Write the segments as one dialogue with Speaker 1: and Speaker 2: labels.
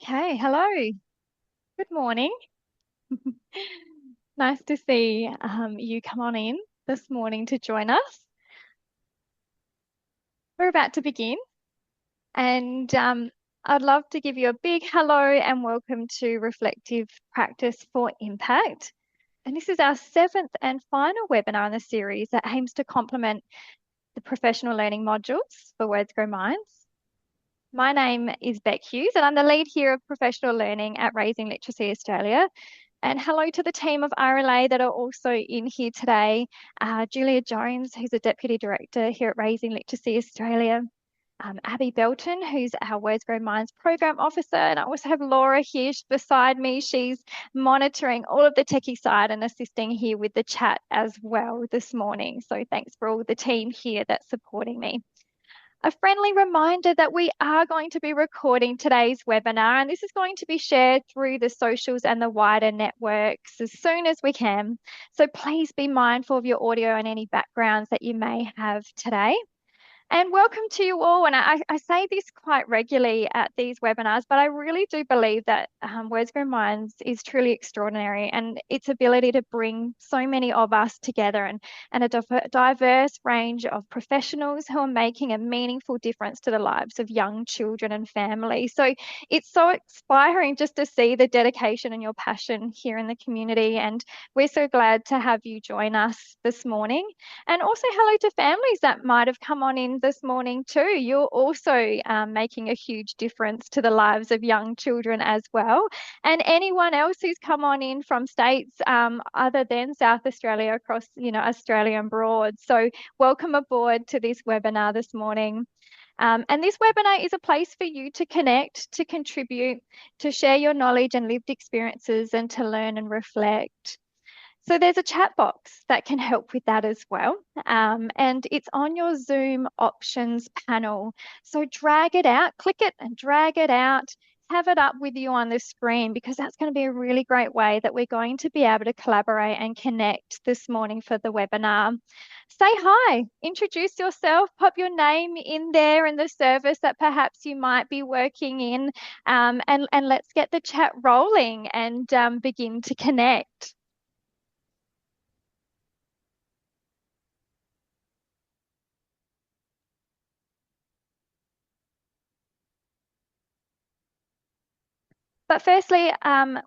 Speaker 1: Okay, hello. Good morning. Nice to see you come on in this morning to join us. We're about to begin, and I'd love to give you a big hello and welcome to Reflective Practice for Impact. And this is our seventh and final webinar in the series that aims to complement the professional learning modules for Words Grow Minds. My name is Beck Hughes, and I'm the lead here of professional learning at Raising Literacy Australia. And hello to the team of RLA that are also in here today. Julia Jones, who's a Deputy Director here at Raising Literacy Australia. Abby Belton, who's our Words Grow Minds Program Officer. And I also have Laura here beside me. She's monitoring all of the techie side and assisting here with the chat as well this morning. So thanks for all the team here that's supporting me. A friendly reminder that we are going to be recording today's webinar, and this is going to be shared through the socials and the wider networks as soon as we can. So please be mindful of your audio and any backgrounds that you may have today. And welcome to you all. And I say this quite regularly at these webinars, but I really do believe that Words Grow Minds is truly extraordinary, and its ability to bring so many of us together and a diverse range of professionals who are making a meaningful difference to the lives of young children and families. So it's so inspiring just to see the dedication and your passion here in the community. And we're so glad to have you join us this morning. And also hello to families that might have come on in this morning too. You're also making a huge difference to the lives of young children as well. And anyone else who's come on in from states other than South Australia across, Australia and broad. So welcome aboard to this webinar this morning. And this webinar is a place for you to connect, to contribute, to share your knowledge and lived experiences, and to learn and reflect. So there's a chat box that can help with that as well. And it's on your Zoom options panel. So drag it out, click it and drag it out, have it up with you on the screen, because that's going to be a really great way that we're going to be able to collaborate and connect this morning for the webinar. Say hi, introduce yourself, pop your name in there in the service that perhaps you might be working in, and let's get the chat rolling and begin to connect. But firstly,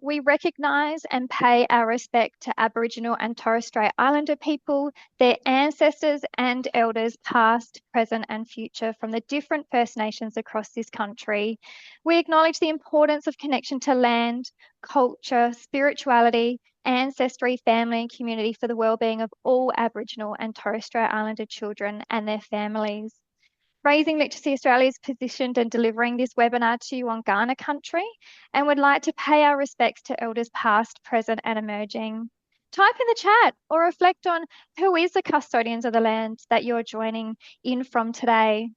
Speaker 1: we recognise and pay our respect to Aboriginal and Torres Strait Islander people, their ancestors and elders past, present and future from the different First Nations across this country. We acknowledge the importance of connection to land, culture, spirituality, ancestry, family and community for the wellbeing of all Aboriginal and Torres Strait Islander children and their families. Raising Literacy Australia is positioned and delivering this webinar to you on Kaurna country, and would like to pay our respects to elders past, present and emerging. Type in the chat or reflect on who is the custodians of the land that you're joining in from today.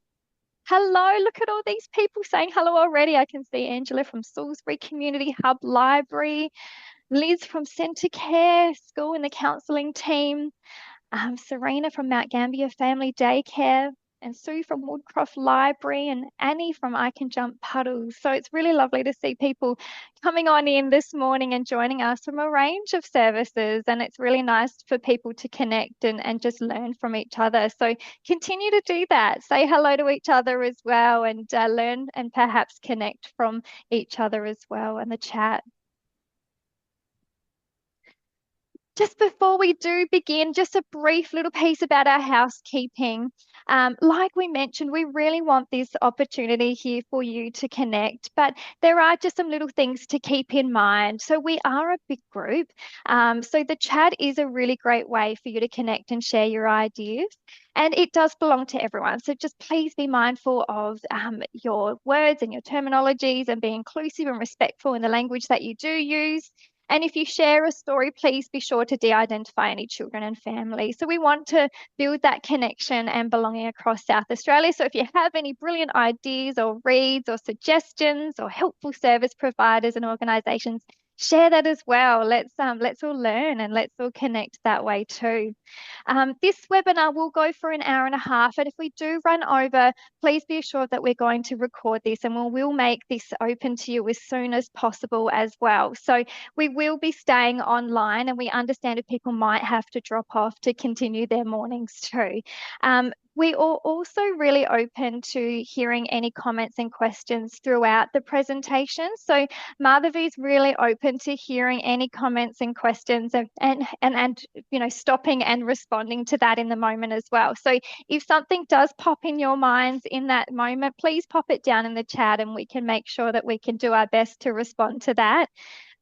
Speaker 1: Hello, look at all these people saying hello already. I can see Angela from Salisbury Community Hub Library, Liz from Centre Care School in the counselling team, Serena from Mount Gambier Family Daycare, and Sue from Woodcroft Library, and Annie from I Can Jump Puddles. So it's really lovely to see people coming on in this morning and joining us from a range of services. And it's really nice for people to connect and just learn from each other. So continue to do that. Say hello to each other as well, and learn and perhaps connect from each other as well in the chat. Just before we do begin, just a brief little piece about our housekeeping. Like we mentioned, we really want this opportunity here for you to connect, but there are just some little things to keep in mind. So we are a big group. So the chat is a really great way for you to connect and share your ideas. And it does belong to everyone. So just please be mindful of your words and your terminologies, and be inclusive and respectful in the language that you do use. And if you share a story, please be sure to de-identify any children and families. So we want to build that connection and belonging across South Australia. So if you have any brilliant ideas or reads or suggestions or helpful service providers and organisations, Share that as well. Let's all learn and let's all connect that way too. This webinar will go for an hour and a half, and if we do run over, please be assured that we're going to record this and we'll make this open to you as soon as possible as well. So we will be staying online, and we understand if people might have to drop off to continue their mornings too. We are also really open to hearing any comments and questions throughout the presentation. So Madhavi is really open to hearing any comments and questions and stopping and responding to that in the moment as well. So if something does pop in your minds in that moment, please pop it down in the chat and we can make sure that we can do our best to respond to that.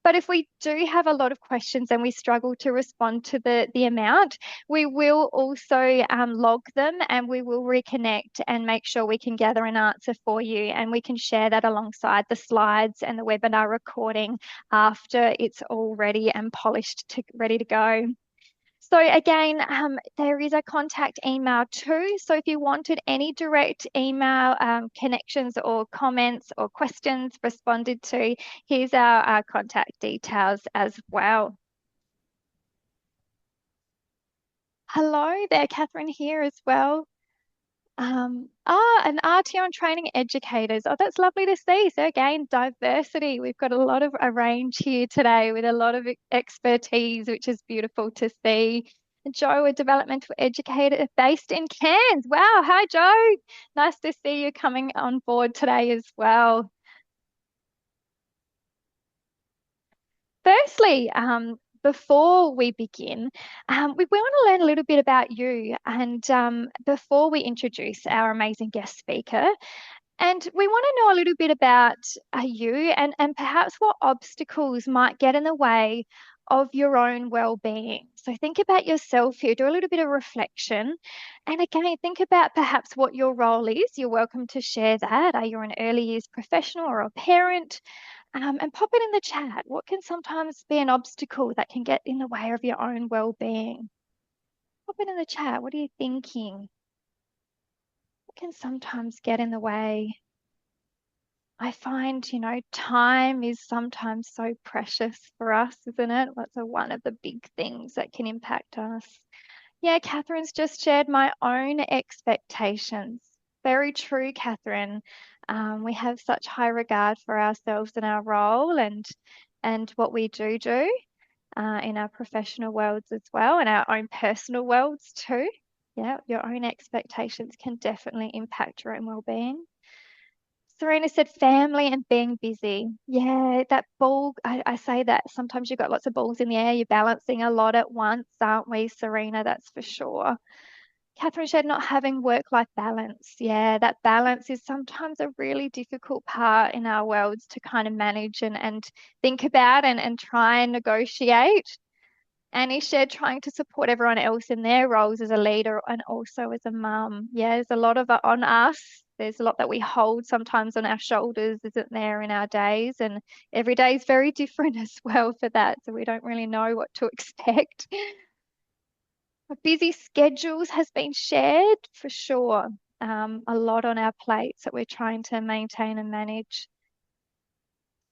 Speaker 1: But if we do have a lot of questions and we struggle to respond to the amount, we will also log them and we will reconnect and make sure we can gather an answer for you. And we can share that alongside the slides and the webinar recording after it's all ready and polished ready to go. So again, there is a contact email too. So if you wanted any direct email connections or comments or questions responded to, here's our contact details as well. Hello there, Catherine here as well. And RTO and training educators. Oh, that's lovely to see. So again, diversity. We've got a range here today with a lot of expertise, which is beautiful to see. Joe, a developmental educator based in Cairns. Wow. Hi, Joe. Nice to see you coming on board today as well. Firstly, before we begin, we want to learn a little bit about you. And before we introduce our amazing guest speaker, and we want to know a little bit about you and perhaps what obstacles might get in the way of your own well-being. So think about yourself here, do a little bit of reflection. And again, think about perhaps what your role is. You're welcome to share that. Are you an early years professional or a parent? And pop it in the chat. What can sometimes be an obstacle that can get in the way of your own well-being? Pop it in the chat. What are you thinking? What can sometimes get in the way? I find, time is sometimes so precious for us, isn't it? That's one of the big things that can impact us. Yeah, Catherine's just shared my own expectations. Very true, Catherine. We have such high regard for ourselves and our role and what we do in our professional worlds as well, and our own personal worlds too. Yeah, your own expectations can definitely impact your own well-being. Serena said family and being busy. Yeah, that ball, I say that sometimes you've got lots of balls in the air, you're balancing a lot at once, aren't we, Serena? That's for sure. Catherine said not having work-life balance. Yeah, that balance is sometimes a really difficult part in our worlds to kind of manage and think about and try and negotiate. Annie shared trying to support everyone else in their roles as a leader and also as a mum. Yeah, there's a lot of it on us. There's a lot that we hold sometimes on our shoulders, isn't there, in our days? And every day is very different as well for that. So we don't really know what to expect. Busy schedules has been shared for sure. A lot on our plates that we're trying to maintain and manage.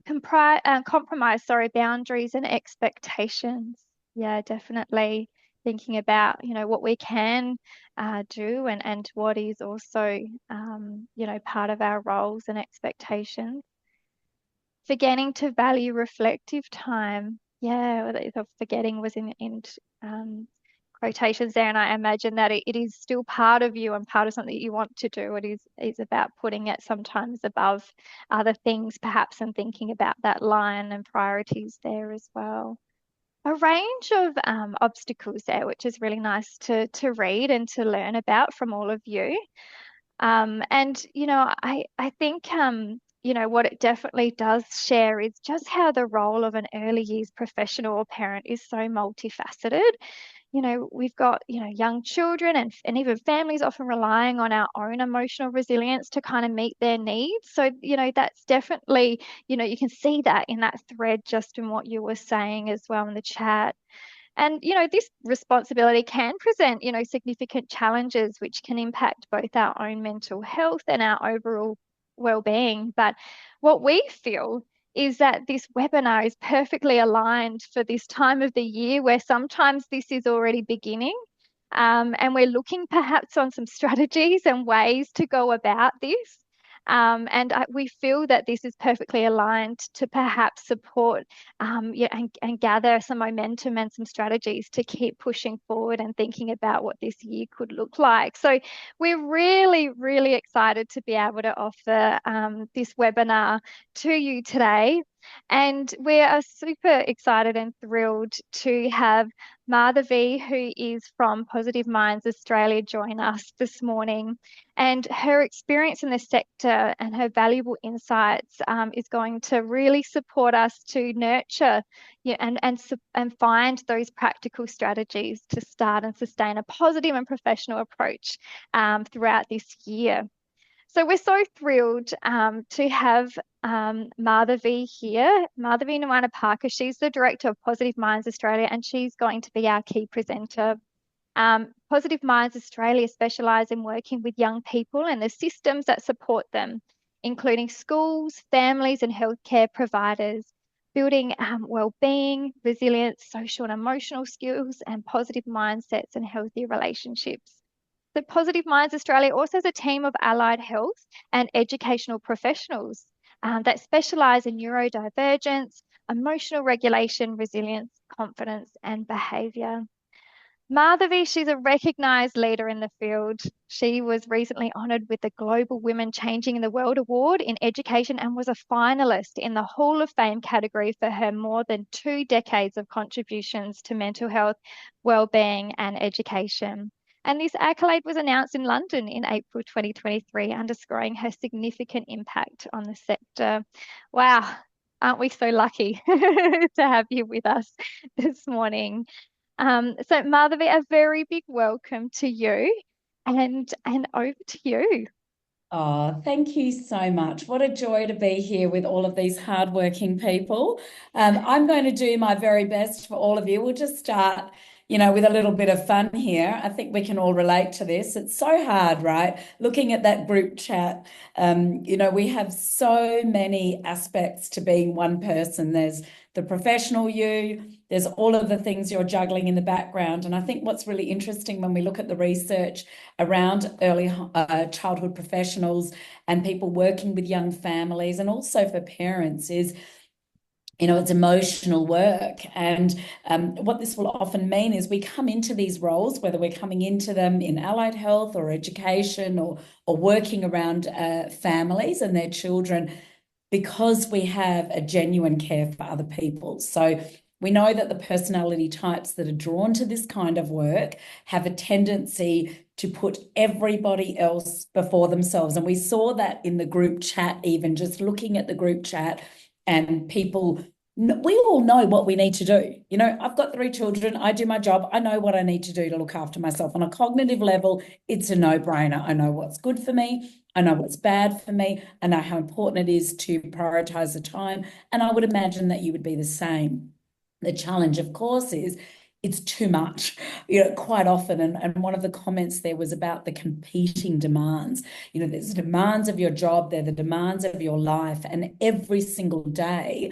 Speaker 1: Compromise, boundaries and expectations. Yeah, definitely thinking about, what we can do and what is also, part of our roles and expectations. Forgetting to value reflective time. Yeah, the forgetting was in quotations there, and I imagine that it is still part of you and part of something that you want to do. It is about putting it sometimes above other things, perhaps, and thinking about that line and priorities there as well. A range of obstacles there, which is really nice to read and to learn about from all of you. And I think what it definitely does share is just how the role of an early years professional or parent is so multifaceted. We've got, young children and even families often relying on our own emotional resilience to kind of meet their needs. So, that's definitely, you can see that in that thread just in what you were saying as well in the chat. And, this responsibility can present, significant challenges which can impact both our own mental health and our overall well-being. But what we feel is that this webinar is perfectly aligned for this time of the year where sometimes this is already beginning. And we're looking perhaps on some strategies and ways to go about this. We feel that this is perfectly aligned to perhaps support and gather some momentum and some strategies to keep pushing forward and thinking about what this year could look like. So we're really, really excited to be able to offer this webinar to you today. And we are super excited and thrilled to have Madhavi, who is from Positive Minds Australia, join us this morning. And her experience in the sector and her valuable insights is going to really support us to nurture and find those practical strategies to start and sustain a positive and professional approach throughout this year. So we're so thrilled to have Madhavi here. Madhavi Nawana Parker, she's the Director of Positive Minds Australia, and she's going to be our key presenter. Positive Minds Australia specialise in working with young people and the systems that support them, including schools, families and healthcare providers, building well-being, resilience, social and emotional skills, and positive mindsets and healthy relationships. The Positive Minds Australia also has a team of allied health and educational professionals that specialise in neurodivergence, emotional regulation, resilience, confidence, and behaviour. Madhavi, she's a recognised leader in the field. She was recently honoured with the Global Women Changing the World Award in Education and was a finalist in the Hall of Fame category for her more than 2 decades of contributions to mental health, wellbeing and education. And this accolade was announced in London in April 2023, underscoring her significant impact on the sector. Wow, aren't we so lucky to have you with us this morning? So Madhavi, a very big welcome to you and over to you.
Speaker 2: Oh, thank you so much. What a joy to be here with all of these hardworking people. I'm going to do my very best for all of you. We'll just start, with a little bit of fun here. I think we can all relate to this. It's so hard, right? Looking at that group chat, we have so many aspects to being one person. There's the professional you, there's all of the things you're juggling in the background. And I think what's really interesting when we look at the research around early childhood professionals and people working with young families and also for parents is it's emotional work. And what this will often mean is we come into these roles, whether we're coming into them in allied health or education or working around families and their children, because we have a genuine care for other people. So we know that the personality types that are drawn to this kind of work have a tendency to put everybody else before themselves. And we saw that in the group chat, even just looking at the group chat and people, we all know what we need to do. I've got 3 children. I do my job. I know what I need to do to look after myself. On a cognitive level, it's a no-brainer. I know what's good for me. I know what's bad for me. I know how important it is to prioritize the time. And I would imagine that you would be the same. The challenge, of course, is it's too much, quite often. And one of the comments there was about the competing demands. There's the demands of your job, they're the demands of your life. And every single day,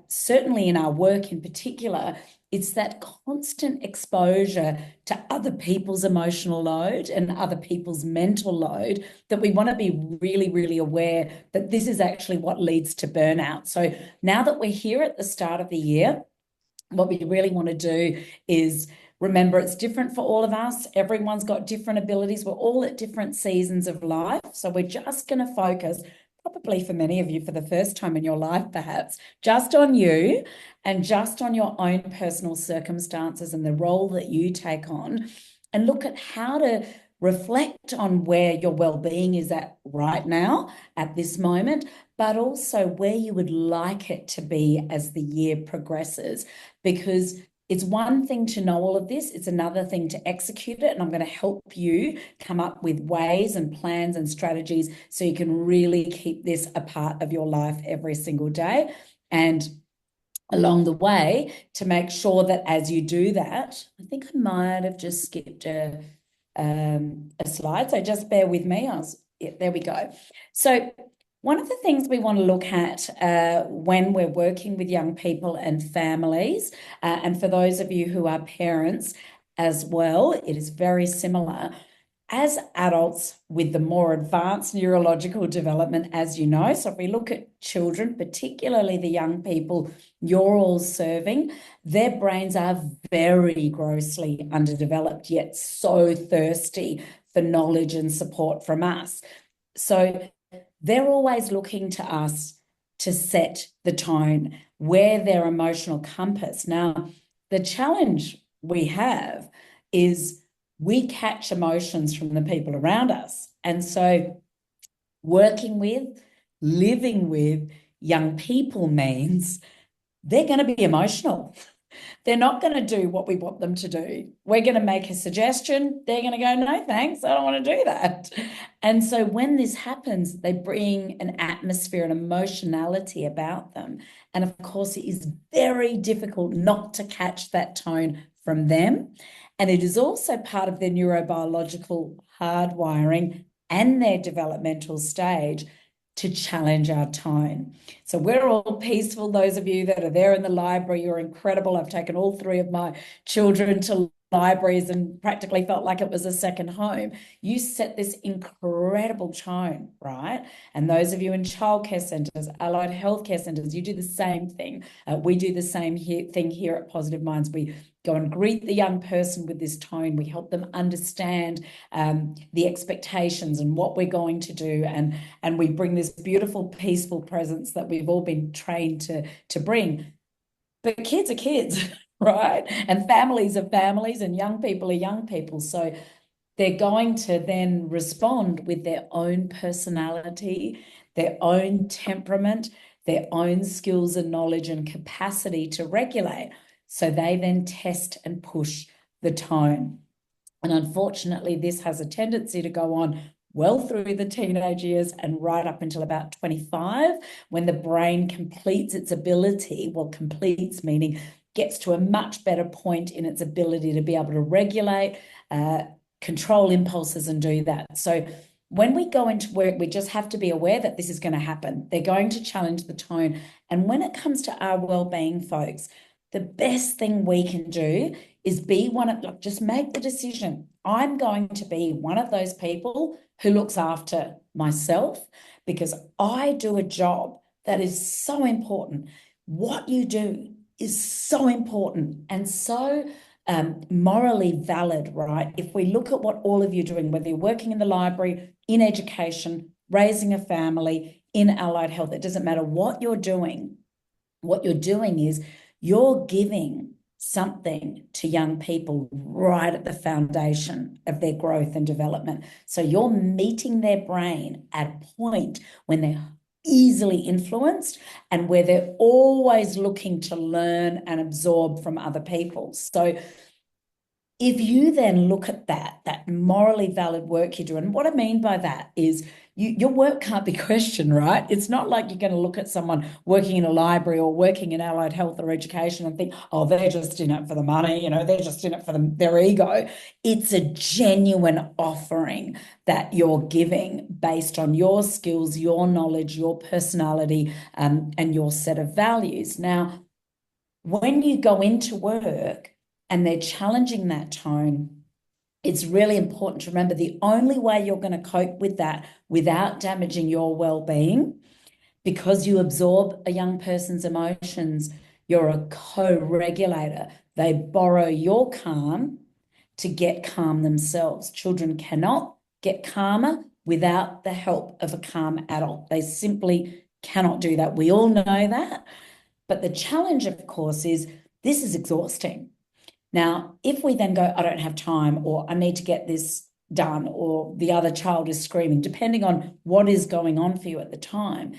Speaker 2: certainly in our work in particular, it's that constant exposure to other people's emotional load and other people's mental load that we want to be really, really aware that this is actually what leads to burnout. So now that we're here at the start of the year, what we really want to do is remember it's different for all of us. Everyone's got different abilities. We're all at different seasons of life. So we're just going to focus, probably for many of you for the first time in your life, perhaps, just on you and just on your own personal circumstances and the role that you take on, and look at how to reflect on where your well-being is at right now, at this moment, but also where you would like it to be as the year progresses. Because it's one thing to know all of this, it's another thing to execute it. And I'm going to help you come up with ways and plans and strategies so you can really keep this a part of your life every single day. And along the way, to make sure that as you do that, I think I might have just skipped a slide, so just bear with me. Yeah, there we go. So One of the things we want to look at when we're working with young people and families, and for those of you who are parents as well, it is very similar. As adults with the more advanced neurological development, as you know, so if we look at children, particularly the young people you're all serving, their brains are very grossly underdeveloped, yet so thirsty for knowledge and support from us. So they're always looking to us to set the tone. We're their emotional compass. Now, the challenge we have is we catch emotions from the people around us. And so working with, living with young people means they're going to be emotional. They're not going to do what we want them to do. We're going to make a suggestion. They're going to go, no, thanks, I don't want to do that. And so when this happens, they bring an atmosphere and emotionality about them. And of course, it is very difficult not to catch that tone from them. And it is also part of their neurobiological hardwiring and their developmental stage to challenge our tone. So we're all peaceful. Those of you that are there in the library, you're incredible. I've taken all three of my children to libraries and practically felt like it was a second home. You set this incredible tone, right? And those of you in childcare centres, allied healthcare centres, you do the same thing. We do the same thing here at Positive Minds. We go and greet the young person with this tone. We help them understand the expectations and what we're going to do. And we bring this beautiful, peaceful presence that we've all been trained to bring. But kids are kids, right? And families are families, and young people are young people. So they're going to then respond with their own personality, their own temperament, their own skills and knowledge and capacity to regulate. So they then test and push the tone. And unfortunately, this has a tendency to go on well through the teenage years and right up until about 25, when the brain completes its ability, well, completes meaning gets to a much better point in its ability to be able to regulate, control impulses and do that. So when we go into work, we just have to be aware that this is going to happen. They're going to challenge the tone. And when it comes to our well-being, folks, the best thing we can do is be one of, like, just make the decision. I'm going to be one of those people who looks after myself, because I do a job that is so important. What you do is so important and so morally valid, right? If we look at what all of you are doing, whether you're working in the library, in education, raising a family, in allied health, it doesn't matter what you're doing. What you're doing is you're giving something to young people right at the foundation of their growth and development. So you're meeting their brain at a point when they're easily influenced and where they're always looking to learn and absorb from other people. So if you then look at that morally valid work you do, and what I mean by that is your work can't be questioned, right? It's not like you're going to look at someone working in a library or working in allied health or education and think, oh, they're just in it for the money, they're just in it for their ego. It's a genuine offering that you're giving based on your skills, your knowledge, your personality, and your set of values. Now, when you go into work and they're challenging that tone, it's really important to remember the only way you're going to cope with that without damaging your well-being, because you absorb a young person's emotions, you're a co-regulator. They borrow your calm to get calm themselves. Children cannot get calmer without the help of a calm adult. They simply cannot do that. We all know that. But the challenge, of course, is this is exhausting. Now, if we then go, I don't have time, or I need to get this done, or the other child is screaming, depending on what is going on for you at the time,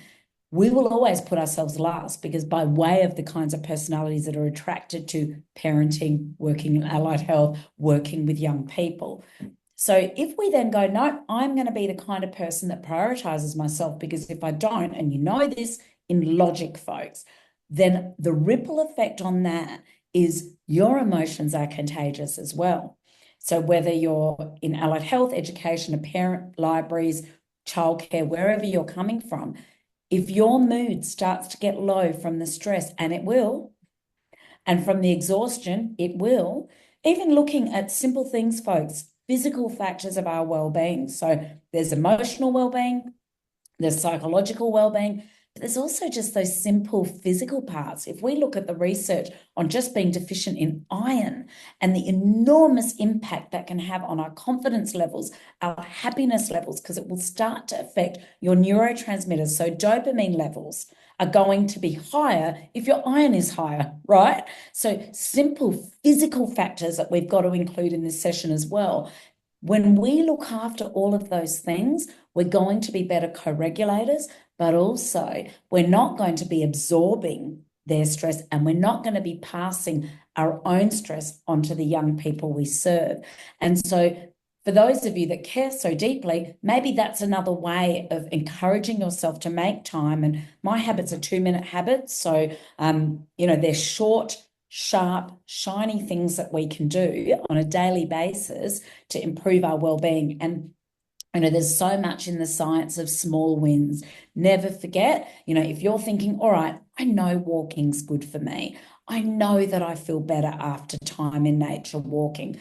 Speaker 2: we will always put ourselves last, because by way of the kinds of personalities that are attracted to parenting, working in allied health, working with young people. So if we then go, no, I'm going to be the kind of person that prioritizes myself, because if I don't, and you know this in logic, folks, then the ripple effect on that is your emotions are contagious as well. So whether you're in allied health, education, a parent, libraries, childcare, wherever you're coming from, if your mood starts to get low from the stress, and it will, and from the exhaustion, it will, even looking at simple things, folks, physical factors of our well-being. So there's emotional well-being, there's psychological well-being, but there's also just those simple physical parts. If we look at the research on just being deficient in iron and the enormous impact that can have on our confidence levels, our happiness levels, because it will start to affect your neurotransmitters. So dopamine levels are going to be higher if your iron is higher, right? So simple physical factors that we've got to include in this session as well. When we look after all of those things, we're going to be better co-regulators, but also we're not going to be absorbing their stress, and we're not going to be passing our own stress onto the young people we serve. And so for those of you that care so deeply, maybe that's another way of encouraging yourself to make time. And my habits are 2-minute habits. So, they're short, sharp, shiny things that we can do on a daily basis to improve our well-being. And there's so much in the science of small wins. Never forget, if you're thinking, all right, I know walking's good for me. I know that I feel better after time in nature walking.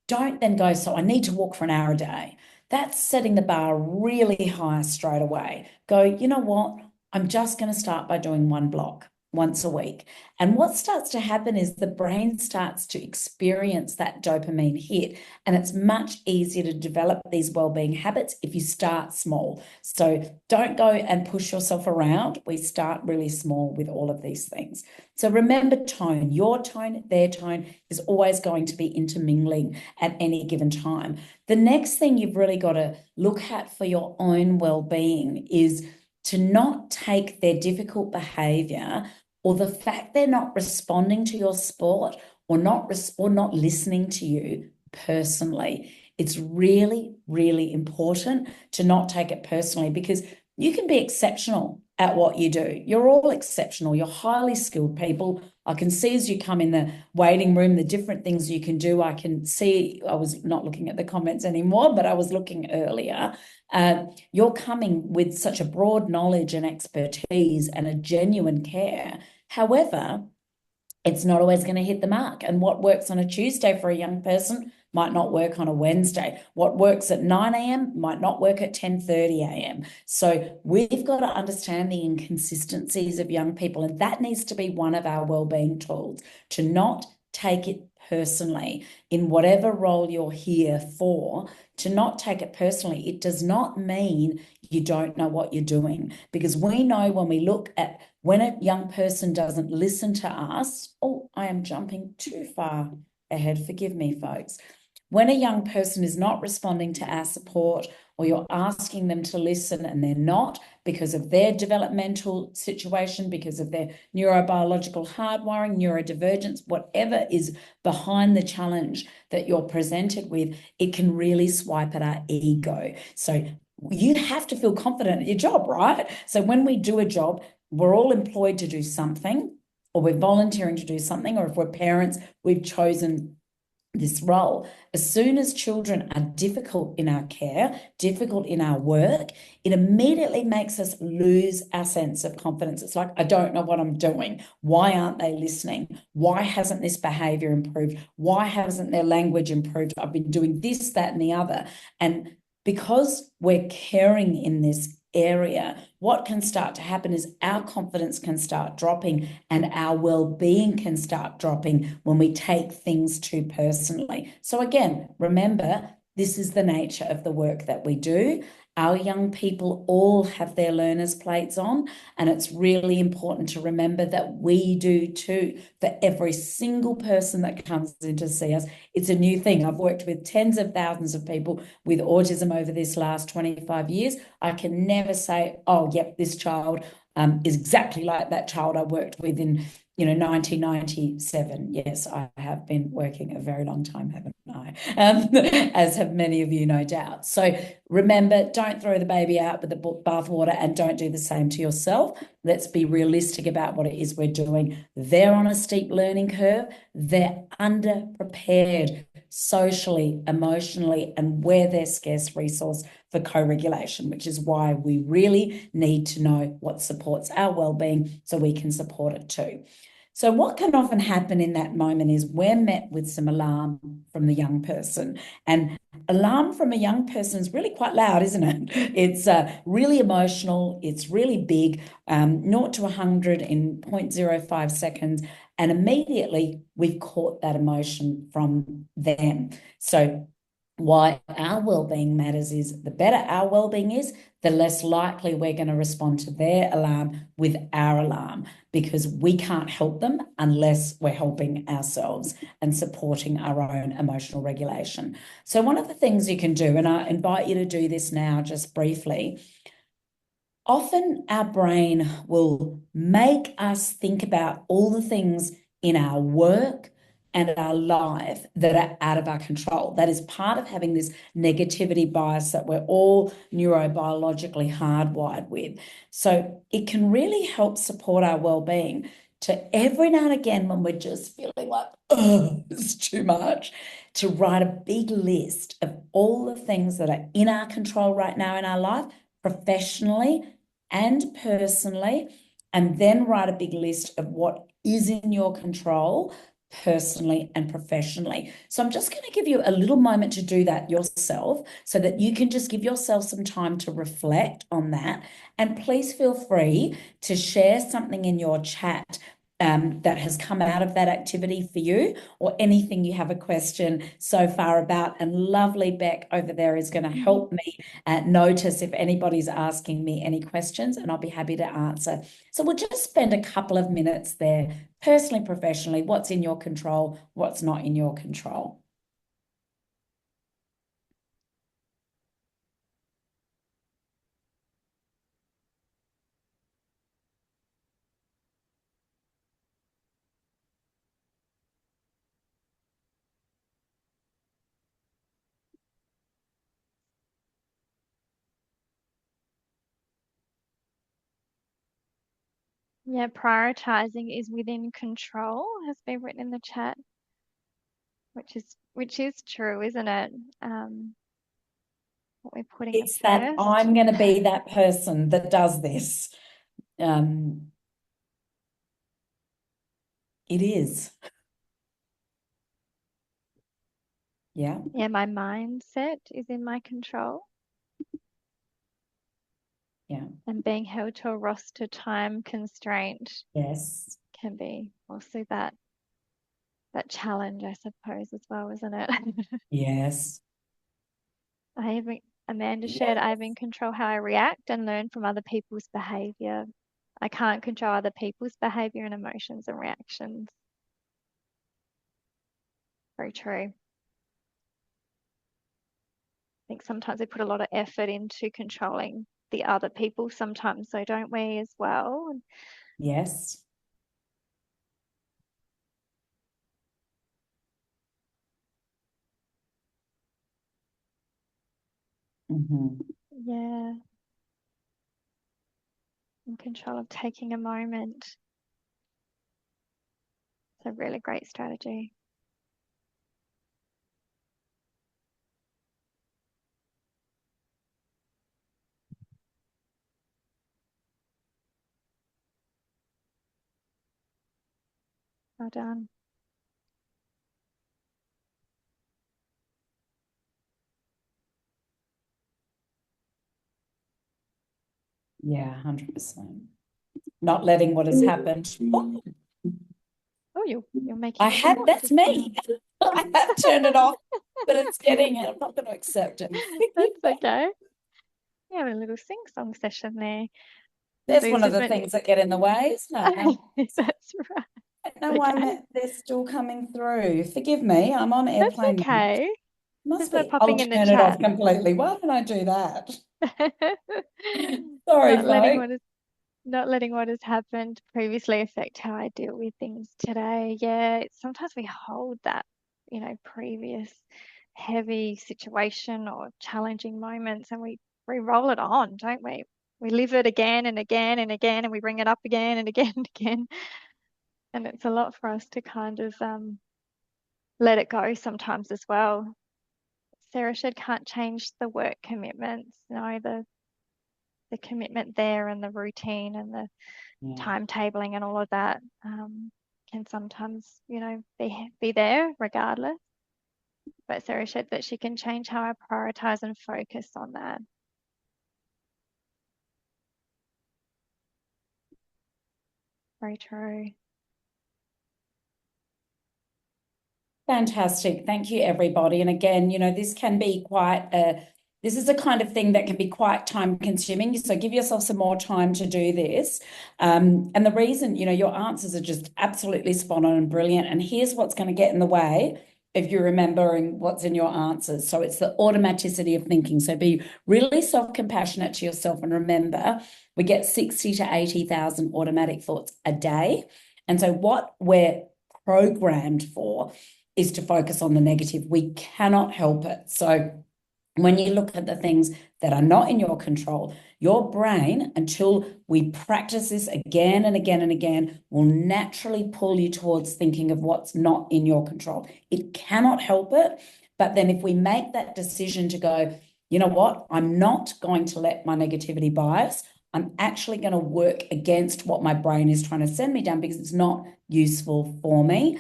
Speaker 2: Don't then go, so I need to walk for an hour a day. That's setting the bar really high straight away. Go, you know what? I'm just going to start by doing 1 block once a week. And what starts to happen is the brain starts to experience that dopamine hit, and it's much easier to develop these well-being habits if you start small. So don't go and push yourself around. We start really small with all of these things. So remember tone. Your tone, their tone is always going to be intermingling at any given time. The next thing you've really got to look at for your own well-being is to not take their difficult behavior or the fact they're not responding to your sport or not listening to you personally. It's really, really important to not take it personally, because you can be exceptional at what you do. You're all exceptional. You're highly skilled people. I can see as you come in the waiting room, the different things you can do. I can see, I was not looking at the comments anymore, but I was looking earlier. You're coming with such a broad knowledge and expertise and a genuine care. However, it's not always going to hit the mark. And what works on a Tuesday for a young person might not work on a Wednesday. What works at 9 a.m. might not work at 10:30 a.m. So we've got to understand the inconsistencies of young people, and that needs to be one of our wellbeing tools, to not take it personally in whatever role you're here for, to not take it personally. It does not mean you don't know what you're doing, because we know when we look at when a young person doesn't listen to us. Oh, I am jumping too far ahead. Forgive me, folks. When a young person is not responding to our support, or you're asking them to listen and they're not, because of their developmental situation, because of their neurobiological hardwiring, neurodivergence, whatever is behind the challenge that you're presented with, it can really swipe at our ego. So you have to feel confident at your job, right? So when we do a job, we're all employed to do something, or we're volunteering to do something, or if we're parents, we've chosen this role. As soon as children are difficult in our care, difficult in our work, it immediately makes us lose our sense of confidence. It's like, I don't know what I'm doing. Why aren't they listening? Why hasn't this behavior improved? Why hasn't their language improved? I've been doing this, that, and the other. And because we're caring in this area, what can start to happen is our confidence can start dropping, and our well-being can start dropping when we take things too personally. So again, remember, this is the nature of the work that we do. Our young people all have their learners' plates on, and it's really important to remember that we do too. For every single person that comes in to see us, it's a new thing. I've worked with tens of thousands of people with autism over this last 25 years. I can never say, oh, yep, this child is exactly like that child I worked with in 1997. Yes, I have been working a very long time, haven't I? As have many of you, no doubt. So remember, don't throw the baby out with the bathwater, and don't do the same to yourself. Let's be realistic about what it is we're doing. They're on a steep learning curve. They're underprepared socially, emotionally, and we're their scarce resource for co-regulation, which is why we really need to know what supports our well-being so we can support it too. So what can often happen in that moment is we're met with some alarm from the young person. And alarm from a young person is really quite loud, isn't it? It's really emotional. It's really big, 0 to 100 in 0.05 seconds. And immediately we've caught that emotion from them. So why our well-being matters is the better our well-being is, the less likely we're going to respond to their alarm with our alarm, because we can't help them unless we're helping ourselves and supporting our own emotional regulation. So one of the things you can do, and I invite you to do this now just briefly, often our brain will make us think about all the things in our work and our life that are out of our control. That is part of having this negativity bias that we're all neurobiologically hardwired with. So it can really help support our well-being to every now and again when we're just feeling like, oh, it's too much, to write a big list of all the things that are in our control right now in our life, professionally and personally, and then write a big list of what is in your control personally and professionally. So I'm just going to give you a little moment to do that yourself so that you can just give yourself some time to reflect on that. And please feel free to share something in your chat that has come out of that activity for you, or anything you have a question so far about. And lovely Beck over there is going to help me notice if anybody's asking me any questions, and I'll be happy to answer. So we'll just spend a couple of minutes there, personally, professionally, what's in your control, what's not in your control.
Speaker 1: Yeah, prioritizing is within control has been written in the chat, which is true, isn't it? What we're putting
Speaker 2: It's that
Speaker 1: first.
Speaker 2: I'm going to be that person that does this. It is. Yeah.
Speaker 1: Yeah, my mindset is in my control.
Speaker 2: Yeah.
Speaker 1: And being held to a roster time constraint
Speaker 2: Yes.
Speaker 1: can be also that challenge, I suppose, as well, isn't it?
Speaker 2: Yes.
Speaker 1: Amanda shared, I even control how I react and learn from other people's behavior. I can't control other people's behavior and emotions and reactions. Very true. I think sometimes we put a lot of effort into controlling the other people sometimes, so don't we as well?
Speaker 2: Yes.
Speaker 1: Yeah, in control of taking a moment. It's a really great strategy. Well done.
Speaker 2: Yeah, 100%. Not letting what has happened. Oh,
Speaker 1: Oh, you're making
Speaker 2: that's me. I have turned it off, but it's getting it. I'm not going to accept it.
Speaker 1: That's okay. You're having a little sing-song session there.
Speaker 2: That's
Speaker 1: So
Speaker 2: one of the things that get in the way, isn't it?
Speaker 1: That's right.
Speaker 2: I don't know why they're still coming through. Forgive me, I'm on
Speaker 1: That's
Speaker 2: airplane mode.
Speaker 1: okay.
Speaker 2: Must
Speaker 1: There's no
Speaker 2: be. I'll
Speaker 1: popping in the
Speaker 2: turn it off
Speaker 1: chat.
Speaker 2: completely. Why don't I do that? Sorry,
Speaker 1: Not letting
Speaker 2: folks.
Speaker 1: what has happened previously affect how I deal with things today. Yeah, sometimes we hold that, previous heavy situation or challenging moments, and we roll it on, don't we? We live it again and again and again, and we bring it up again and again and again. And it's a lot for us to kind of let it go sometimes as well. Sarah said can't change the work commitments. No, the commitment there and the routine and the timetabling and all of that can sometimes, be there regardless. But Sarah said that she can change how I prioritize and focus on that. Very true.
Speaker 2: Fantastic. Thank you, everybody. And again, this can be this is the kind of thing that can be quite time consuming. So give yourself some more time to do this. And the reason, your answers are just absolutely spot on and brilliant. And here's what's going to get in the way if you're remembering what's in your answers. So it's the automaticity of thinking. So be really self-compassionate to yourself and remember we get 60 to 80,000 automatic thoughts a day. And so what we're programmed for is to focus on the negative. We cannot help it. So when you look at the things that are not in your control, your brain, until we practice this again and again and again, will naturally pull you towards thinking of what's not in your control. It cannot help it. But then if we make that decision to go, you know what, I'm not going to let my negativity bias, I'm actually going to work against what my brain is trying to send me down because it's not useful for me.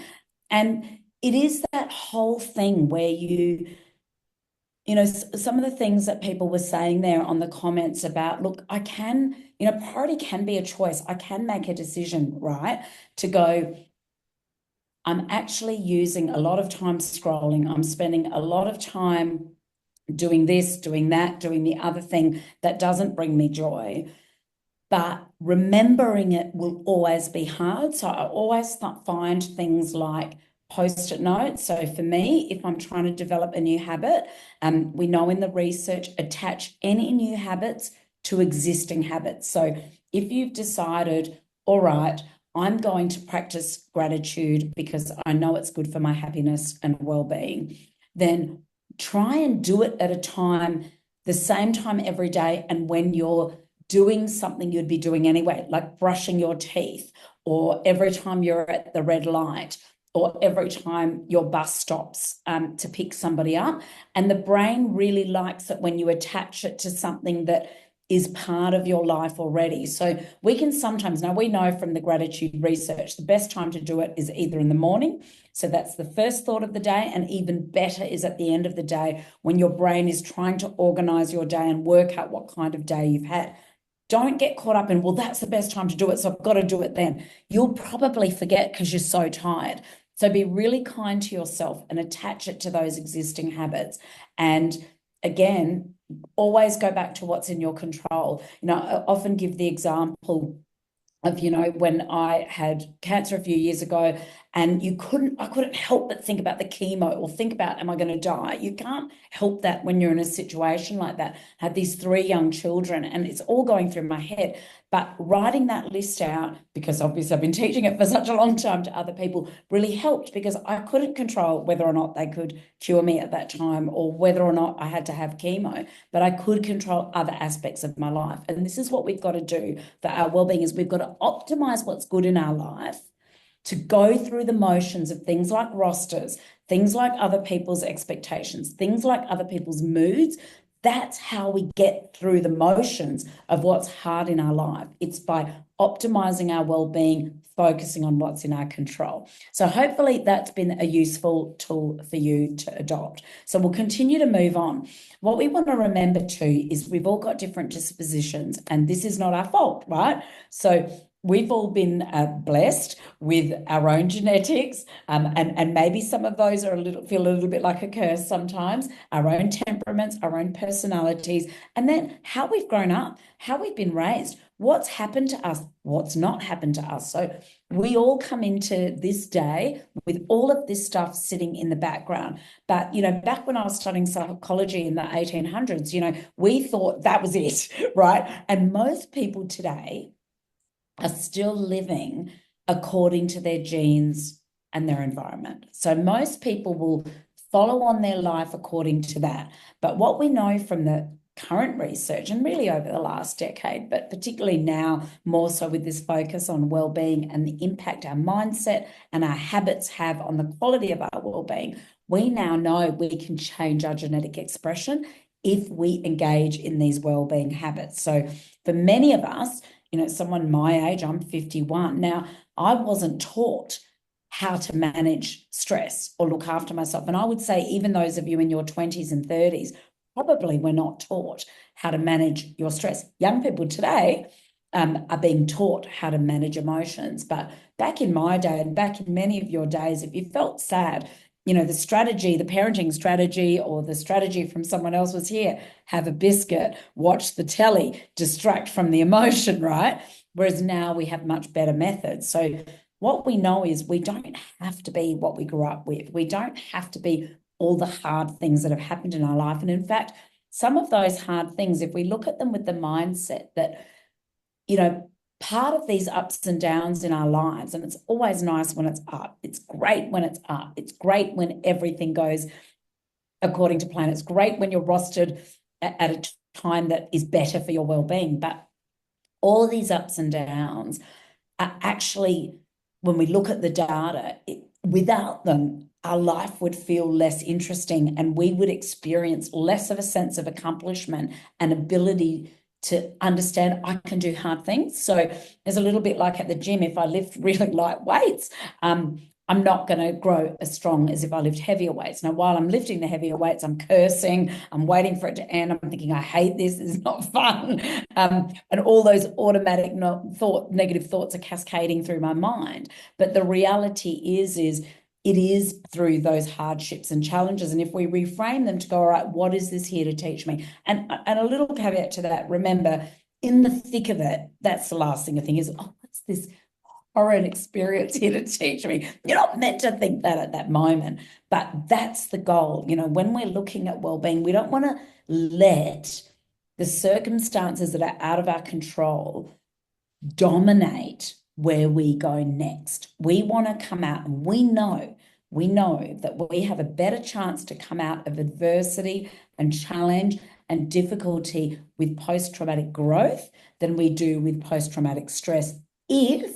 Speaker 2: And it is that whole thing where some of the things that people were saying there on the comments about, look, I can, priority can be a choice. I can make a decision, right? To go, I'm actually using a lot of time scrolling. I'm spending a lot of time doing this, doing that, doing the other thing that doesn't bring me joy. But remembering it will always be hard. So I always find things like Post-it notes. So for me, if I'm trying to develop a new habit, we know in the research, attach any new habits to existing habits. So if you've decided, all right, I'm going to practice gratitude because I know it's good for my happiness and well-being, then try and do it at a time, the same time every day, and when you're doing something you'd be doing anyway, like brushing your teeth, or every time you're at the red light, or every time your bus stops to pick somebody up. And the brain really likes it when you attach it to something that is part of your life already. So we can sometimes, now we know from the gratitude research, the best time to do it is either in the morning. So that's the first thought of the day. And even better is at the end of the day when your brain is trying to organize your day and work out what kind of day you've had. Don't get caught up in, well, that's the best time to do it, so I've got to do it then. You'll probably forget because you're so tired. So be really kind to yourself and attach it to those existing habits. And again, always go back to what's in your control. I often give the example of, when I had cancer a few years ago, and I couldn't help but think about the chemo or think about, am I going to die? You can't help that when you're in a situation like that. I had these 3 young children and it's all going through my head. But writing that list out, because obviously I've been teaching it for such a long time to other people, really helped because I couldn't control whether or not they could cure me at that time or whether or not I had to have chemo, but I could control other aspects of my life. And this is what we've got to do for our well-being, is we've got to optimize what's good in our life, to go through the motions of things like rosters, things like other people's expectations, things like other people's moods. That's how we get through the motions of what's hard in our life. It's by optimizing our well-being, focusing on what's in our control. So hopefully that's been a useful tool for you to adopt. So we'll continue to move on. What we want to remember too is we've all got different dispositions, and this is not our fault, right? So we've all been blessed with our own genetics, and maybe some of those feel a little bit like a curse sometimes, our own temperaments, our own personalities, and then how we've grown up, how we've been raised, what's happened to us, what's not happened to us. So we all come into this day with all of this stuff sitting in the background. But, back when I was studying psychology in the 1800s, we thought that was it, right? And most people today are still living according to their genes and their environment. So most people will follow on their life according to that. But what we know from the current research, and really over the last decade, but particularly now more so with this focus on well-being and the impact our mindset and our habits have on the quality of our well-being, we now know we can change our genetic expression if we engage in these well-being habits. So for many of us, someone my age, I'm 51. Now, I wasn't taught how to manage stress or look after myself. And I would say even those of you in your 20s and 30s probably were not taught how to manage your stress. Young people today are being taught how to manage emotions. But back in my day and back in many of your days, if you felt sad, the strategy, the parenting strategy or the strategy from someone else was here, have a biscuit, watch the telly, distract from the emotion, right? Whereas now we have much better methods. So what we know is we don't have to be what we grew up with. We don't have to be all the hard things that have happened in our life. And in fact, some of those hard things, if we look at them with the mindset that, part of these ups and downs in our lives, and it's always nice when it's up. It's great when it's up. It's great when everything goes according to plan. It's great when you're rostered at a time that is better for your well-being. But all of these ups and downs are actually, when we look at the data, without them, our life would feel less interesting and we would experience less of a sense of accomplishment and ability to understand I can do hard things. So there's a little bit like at the gym, if I lift really light weights, I'm not going to grow as strong as if I lift heavier weights. Now, while I'm lifting the heavier weights, I'm cursing, I'm waiting for it to end. I'm thinking, I hate this, this is not fun. And all those automatic negative thoughts are cascading through my mind. But the reality is it is through those hardships and challenges. And if we reframe them to go, all right, what is this here to teach me? And a little caveat to that, remember, in the thick of it, that's the last thing I think is, what's this horrid experience here to teach me? You're not meant to think that at that moment, but that's the goal. When we're looking at well-being, we don't want to let the circumstances that are out of our control dominate where we go next. We want to come out, and we know that we have a better chance to come out of adversity and challenge and difficulty with post-traumatic growth than we do with post-traumatic stress if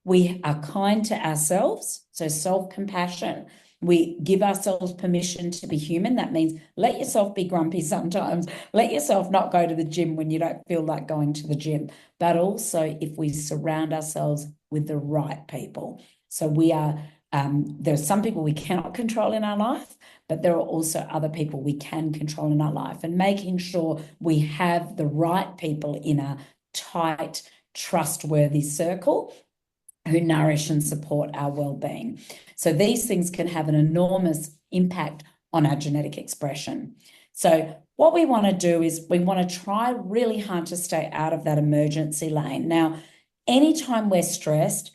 Speaker 2: we are kind to ourselves, so self-compassion. We give ourselves permission to be human. That means let yourself be grumpy sometimes. Let yourself not go to the gym when you don't feel like going to the gym. But also if we surround ourselves with the right people. So there are some people we cannot control in our life, but there are also other people we can control in our life. And making sure we have the right people in a tight, trustworthy circle who nourish and support our well-being. So these things can have an enormous impact on our genetic expression. So what we want to do is we want to try really hard to stay out of that emergency lane. Now, anytime we're stressed,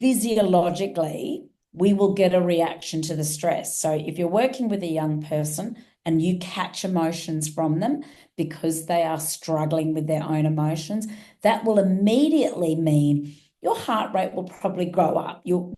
Speaker 2: physiologically, we will get a reaction to the stress. So if you're working with a young person and you catch emotions from them because they are struggling with their own emotions, that will immediately mean your heart rate will probably go up. You'll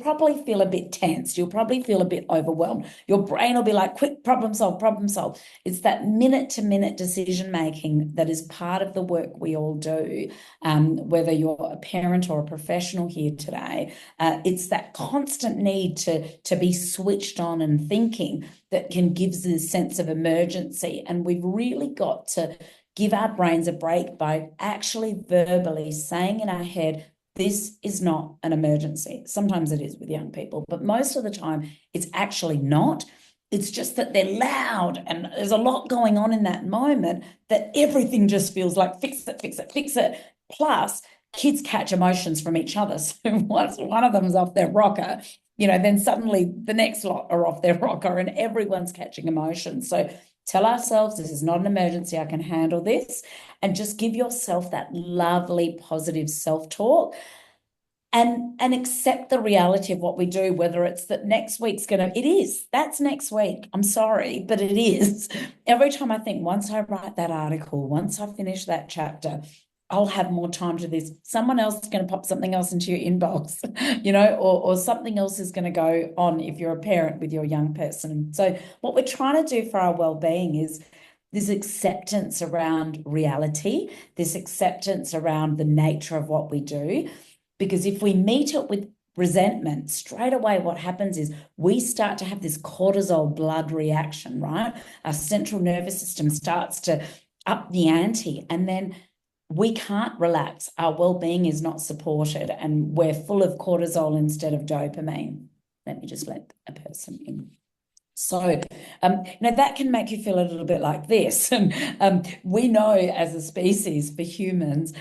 Speaker 2: probably feel a bit tense. You'll probably feel a bit overwhelmed. Your brain will be like, quick, problem solve, problem solve. It's that minute-to-minute decision-making that is part of the work we all do, whether you're a parent or a professional here today. It's that constant need to be switched on and thinking that can give this sense of emergency. And we've really got to give our brains a break by actually verbally saying in our head, this is not an emergency. Sometimes it is with young people, but most of the time it's actually not. It's just that they're loud and there's a lot going on in that moment that everything just feels like fix it, fix it, fix it. Plus, kids catch emotions from each other. So once one of them's off their rocker, then suddenly the next lot are off their rocker and everyone's catching emotions. So tell ourselves this is not an emergency, I can handle this, and just give yourself that lovely positive self-talk and accept the reality of what we do, whether it's that next week's that's next week. I'm sorry, but it is. Every time I think, once I write that article, once I finish that chapter, I'll have more time to this. Someone else is going to pop something else into your inbox, or something else is going to go on if you're a parent with your young person. So what we're trying to do for our well-being is this acceptance around reality, this acceptance around the nature of what we do. Because if we meet it with resentment, straight away what happens is we start to have this cortisol blood reaction, right? Our central nervous system starts to up the ante, and then we can't relax. Our well-being is not supported, and we're full of cortisol instead of dopamine. Let me just let a person in. So, that can make you feel a little bit like this. And we know as a species, for humans,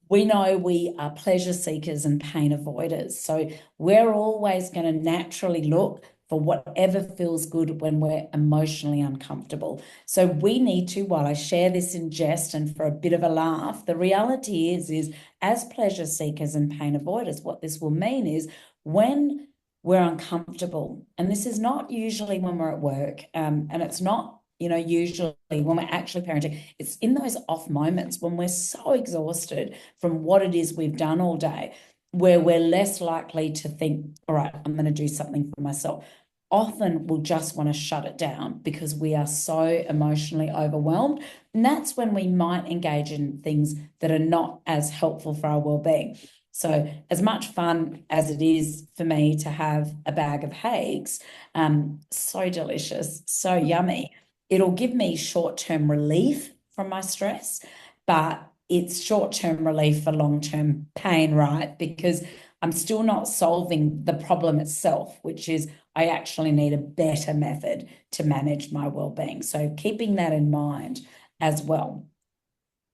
Speaker 2: we know we are pleasure seekers and pain avoiders. So we're always going to naturally look for whatever feels good when we're emotionally uncomfortable. So we need to, while I share this in jest and for a bit of a laugh, the reality is as pleasure seekers and pain avoiders, what this will mean is when we're uncomfortable, and this is not usually when we're at work, and it's not usually when we're actually parenting, it's in those off moments when we're so exhausted from what it is we've done all day, where we're less likely to think, all right, I'm going to do something for myself. Often we'll just want to shut it down because we are so emotionally overwhelmed. And that's when we might engage in things that are not as helpful for our well-being. So as much fun as it is for me to have a bag of Haigs, so delicious, so yummy, it'll give me short-term relief from my stress, but it's short-term relief for long-term pain, right? Because I'm still not solving the problem itself, which is I actually need a better method to manage my well-being. So keeping that in mind as well.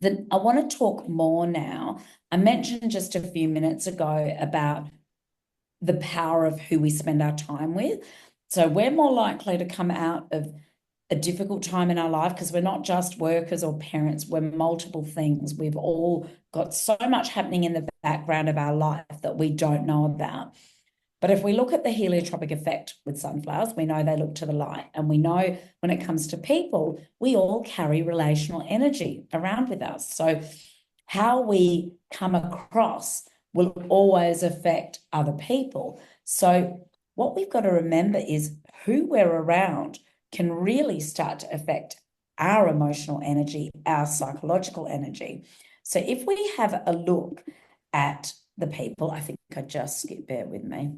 Speaker 2: Then I want to talk more now. I mentioned just a few minutes ago about the power of who we spend our time with. So we're more likely to come out of a difficult time in our life because we're not just workers or parents, we're multiple things. We've all got so much happening in the background of our life that we don't know about. But if we look at the heliotropic effect with sunflowers, we know they look to the light. And we know when it comes to people, we all carry relational energy around with us. So how we come across will always affect other people. So what we've got to remember is who we're around can really start to affect our emotional energy, our psychological energy. So if we have a look at the people, I think I just skipped, bear with me.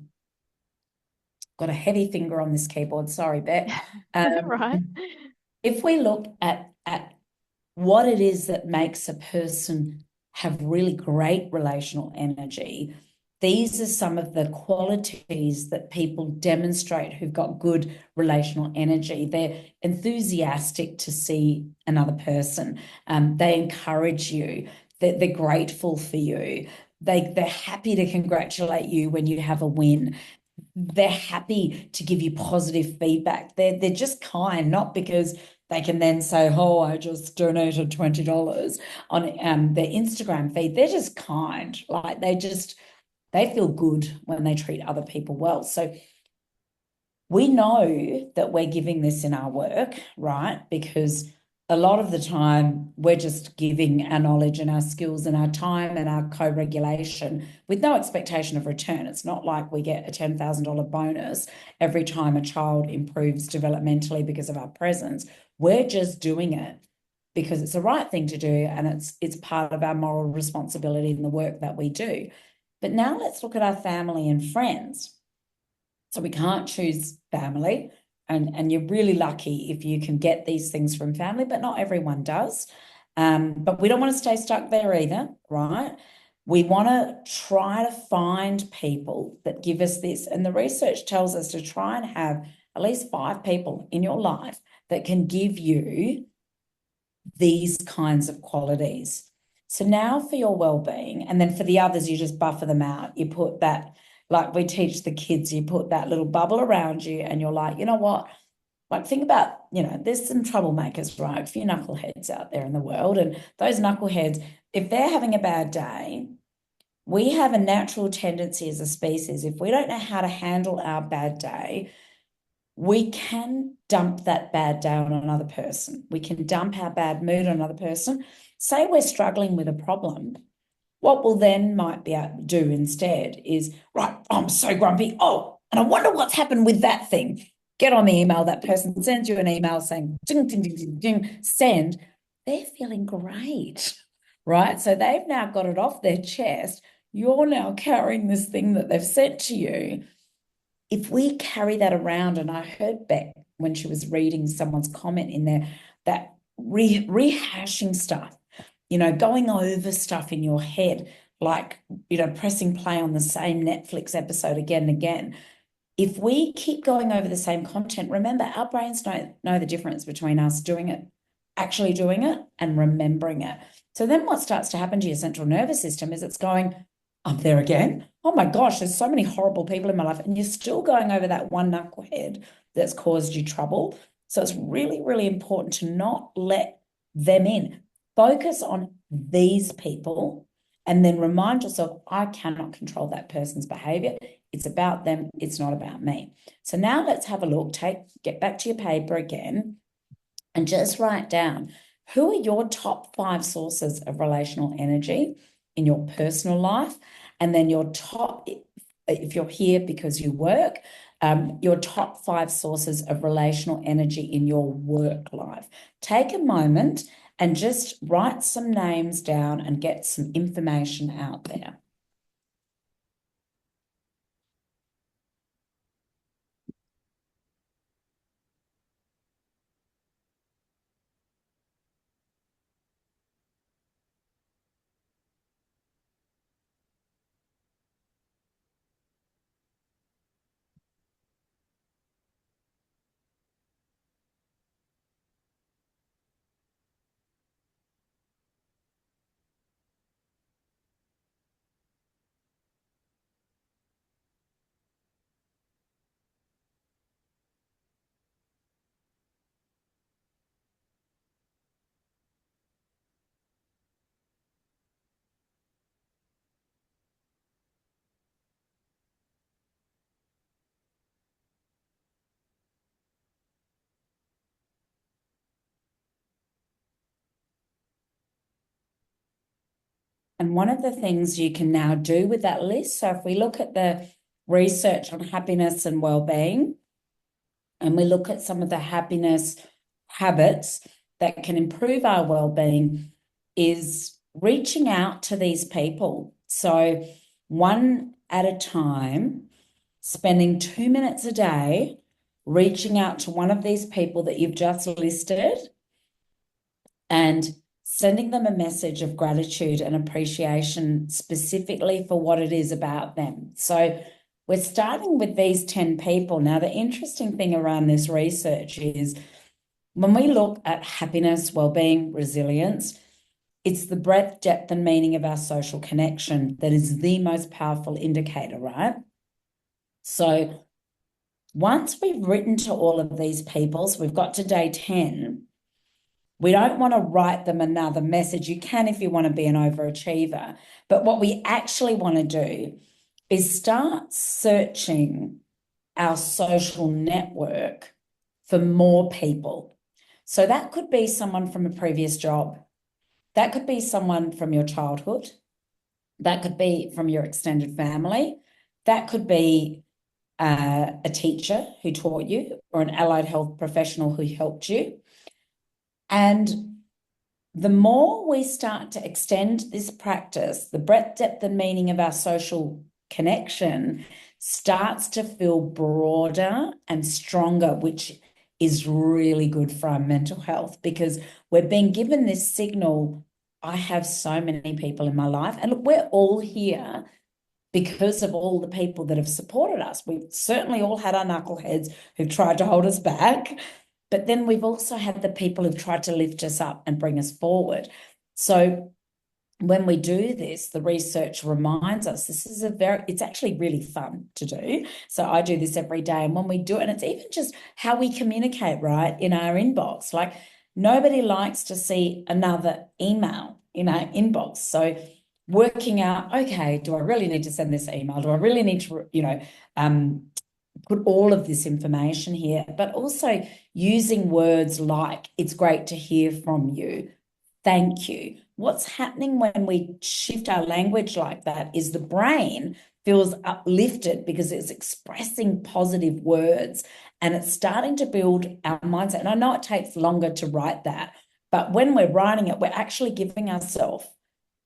Speaker 2: Got a heavy finger on this keyboard. Sorry, Bet.
Speaker 1: Right.
Speaker 2: If we look at what it is that makes a person have really great relational energy, these are some of the qualities that people demonstrate who've got good relational energy. They're enthusiastic to see another person. They encourage you. They're grateful for you. They're happy to congratulate you when you have a win. They're happy to give you positive feedback. They're just kind, not because they can then say, oh, I just donated $20 on their Instagram feed. They're just kind. Like they feel good when they treat other people well. So we know that we're giving this in our work, right? Because a lot of the time we're just giving our knowledge and our skills and our time and our co-regulation with no expectation of return. It's not like we get a $10,000 bonus every time a child improves developmentally because of our presence. We're just doing it because it's the right thing to do, and it's part of our moral responsibility in the work that we do. But now let's look at our family and friends. So we can't choose family, and you're really lucky if you can get these things from family, but not everyone does. But we don't want to stay stuck there either, right? We want to try to find people that give us this. And the research tells us to try and have at least 5 people in your life that can give you these kinds of qualities. So now for your well-being, and then for the others, you just buffer them out. You put that, like we teach the kids, you put that little bubble around you and you're like, you know what? Like think about, there's some troublemakers, right? A few knuckleheads out there in the world. And those knuckleheads, if they're having a bad day, we have a natural tendency as a species, if we don't know how to handle our bad day, we can dump that bad day on another person. We can dump our bad mood on another person. Say we're struggling with a problem. What we'll then might be able to do instead is, right, I'm so grumpy. Oh, and I wonder what's happened with that thing. Get on the email. That person sends you an email saying, ding, ding, ding, ding, ding, send. They're feeling great, right? So they've now got it off their chest. You're now carrying this thing that they've sent to you. If we carry that around, and I heard Beck when she was reading someone's comment in there, that rehashing stuff, going over stuff in your head, like, pressing play on the same Netflix episode again and again. If we keep going over the same content, remember, our brains don't know the difference between us actually doing it and remembering it. So then what starts to happen to your central nervous system is it's going, I'm there again. Oh my gosh, there's so many horrible people in my life. And you're still going over that one knucklehead that's caused you trouble. So it's really, really important to not let them in. Focus on these people and then remind yourself, I cannot control that person's behavior. It's about them. It's not about me. So now let's have a look. Get back to your paper again and just write down, who are your top 5 sources of relational energy in your personal life? And then your top, if you're here because you work, your top 5 sources of relational energy in your work life. Take a moment and just write some names down and get some information out there. And one of the things you can now do with that list, so if we look at the research on happiness and well-being, and we look at some of the happiness habits that can improve our well-being, is reaching out to these people. So one at a time, spending 2 minutes a day, reaching out to one of these people that you've just listed and sending them a message of gratitude and appreciation specifically for what it is about them. So we're starting with these 10 people. Now, the interesting thing around this research is when we look at happiness, well-being, resilience, it's the breadth, depth, and meaning of our social connection that is the most powerful indicator, right? So once we've written to all of these people, so we've got to day 10, we don't want to write them another message. You can if you want to be an overachiever. But what we actually want to do is start searching our social network for more people. So that could be someone from a previous job. That could be someone from your childhood. That could be from your extended family. That could be a teacher who taught you or an allied health professional who helped you. And the more we start to extend this practice, the breadth, depth, and meaning of our social connection starts to feel broader and stronger, which is really good for our mental health because we're being given this signal, I have so many people in my life. And look, we're all here because of all the people that have supported us. We've certainly all had our knuckleheads who've tried to hold us back. But then we've also had the people who've tried to lift us up and bring us forward. So when we do this, the research reminds us it's actually really fun to do. So I do this every day. And when we do it, and it's even just how we communicate, right, in our inbox. Like nobody likes to see another email in our inbox. So working out, okay, do I really need to send this email? Do I really need to, put all of this information here, but also using words like, it's great to hear from you, thank you. What's happening when we shift our language like that is the brain feels uplifted because it's expressing positive words and it's starting to build our mindset. And I know it takes longer to write that, but when we're writing it, we're actually giving ourselves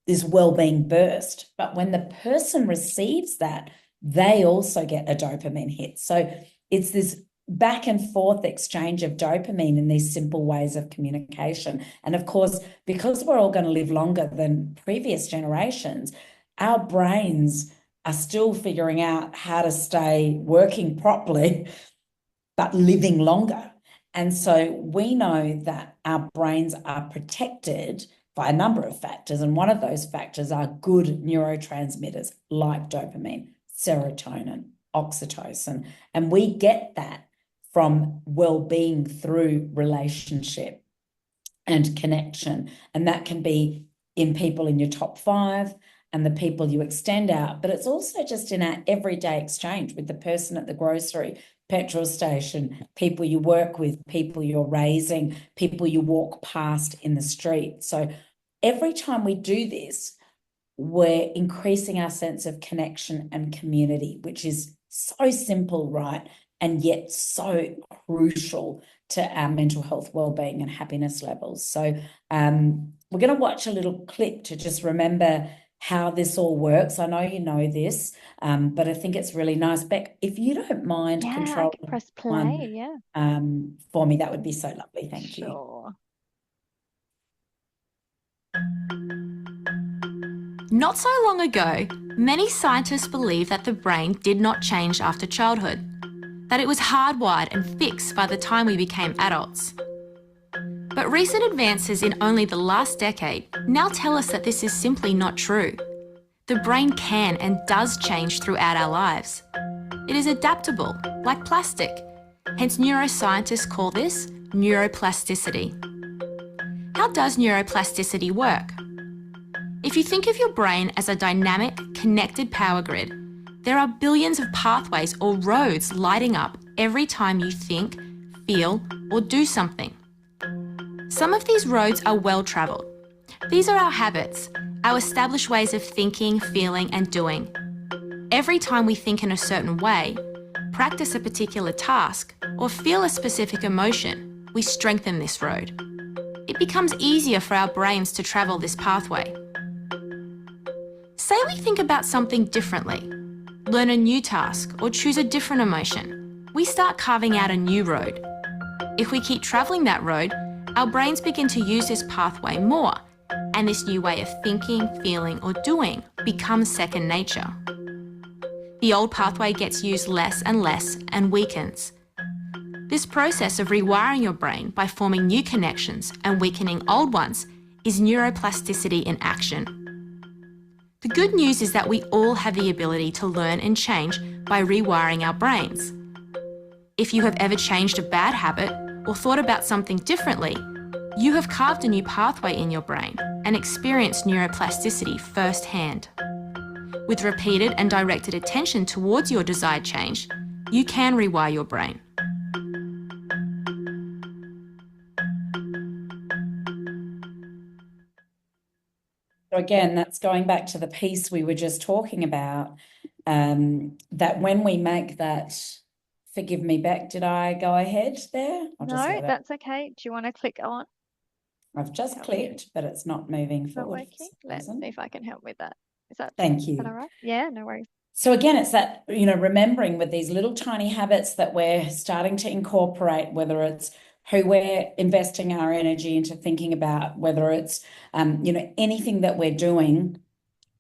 Speaker 2: this well-being burst. But when the person receives that, they also get a dopamine hit. So it's this back and forth exchange of dopamine in these simple ways of communication. And of course, because we're all going to live longer than previous generations, our brains are still figuring out how to stay working properly, but living longer. And so we know that our brains are protected by a number of factors. And one of those factors are good neurotransmitters like dopamine, serotonin, oxytocin. And we get that from well-being through relationship and connection. And that can be in people in your top 5 and the people you extend out, but it's also just in our everyday exchange with the person at the grocery, petrol station, people you work with, people you're raising, people you walk past in the street. So every time we do this, we're increasing our sense of connection and community, which is so simple, right? And yet so crucial to our mental health, well-being and happiness levels. So we're going to watch a little clip to just remember how this all works. I know you know this, but I think it's really nice. Beck, if you don't mind controlling
Speaker 1: I can press play,
Speaker 2: for me, that would be so lovely. Thank you.
Speaker 1: Sure.
Speaker 3: Not so long ago, many scientists believed that the brain did not change after childhood, that it was hardwired and fixed by the time we became adults. But recent advances in only the last decade now tell us that this is simply not true. The brain can and does change throughout our lives. It is adaptable, like plastic. Hence, neuroscientists call this neuroplasticity. How does neuroplasticity work? If you think of your brain as a dynamic, connected power grid, there are billions of pathways or roads lighting up every time you think, feel, or do something. Some of these roads are well-travelled. These are our habits, our established ways of thinking, feeling, and doing. Every time we think in a certain way, practice a particular task, or feel a specific emotion, we strengthen this road. It becomes easier for our brains to travel this pathway. Say we think about something differently, learn a new task, or choose a different emotion. We start carving out a new road. If we keep travelling that road, our brains begin to use this pathway more, and this new way of thinking, feeling, or doing becomes second nature. The old pathway gets used less and weakens. This process of rewiring your brain by forming new connections and weakening old ones is neuroplasticity in action. The good news is that we all have the ability to learn and change by rewiring our brains. If you have ever changed a bad habit or thought about something differently, you have carved a new pathway in your brain and experienced neuroplasticity firsthand. With repeated and directed attention towards your desired change, you can rewire your brain.
Speaker 2: So again, that's going back to the piece we were just talking about, that when we make that, forgive me, Beck, did I go ahead there?
Speaker 1: No, that's okay. Do you want to click on?
Speaker 2: I've just clicked, but it's not moving forward.
Speaker 1: Not working. Let's see if I can help with that.
Speaker 2: Thank you.
Speaker 1: Is that all right? Yeah, no worries.
Speaker 2: So again, it's that, remembering with these little tiny habits that we're starting to incorporate, whether it's who we're investing our energy into thinking about, whether it's, anything that we're doing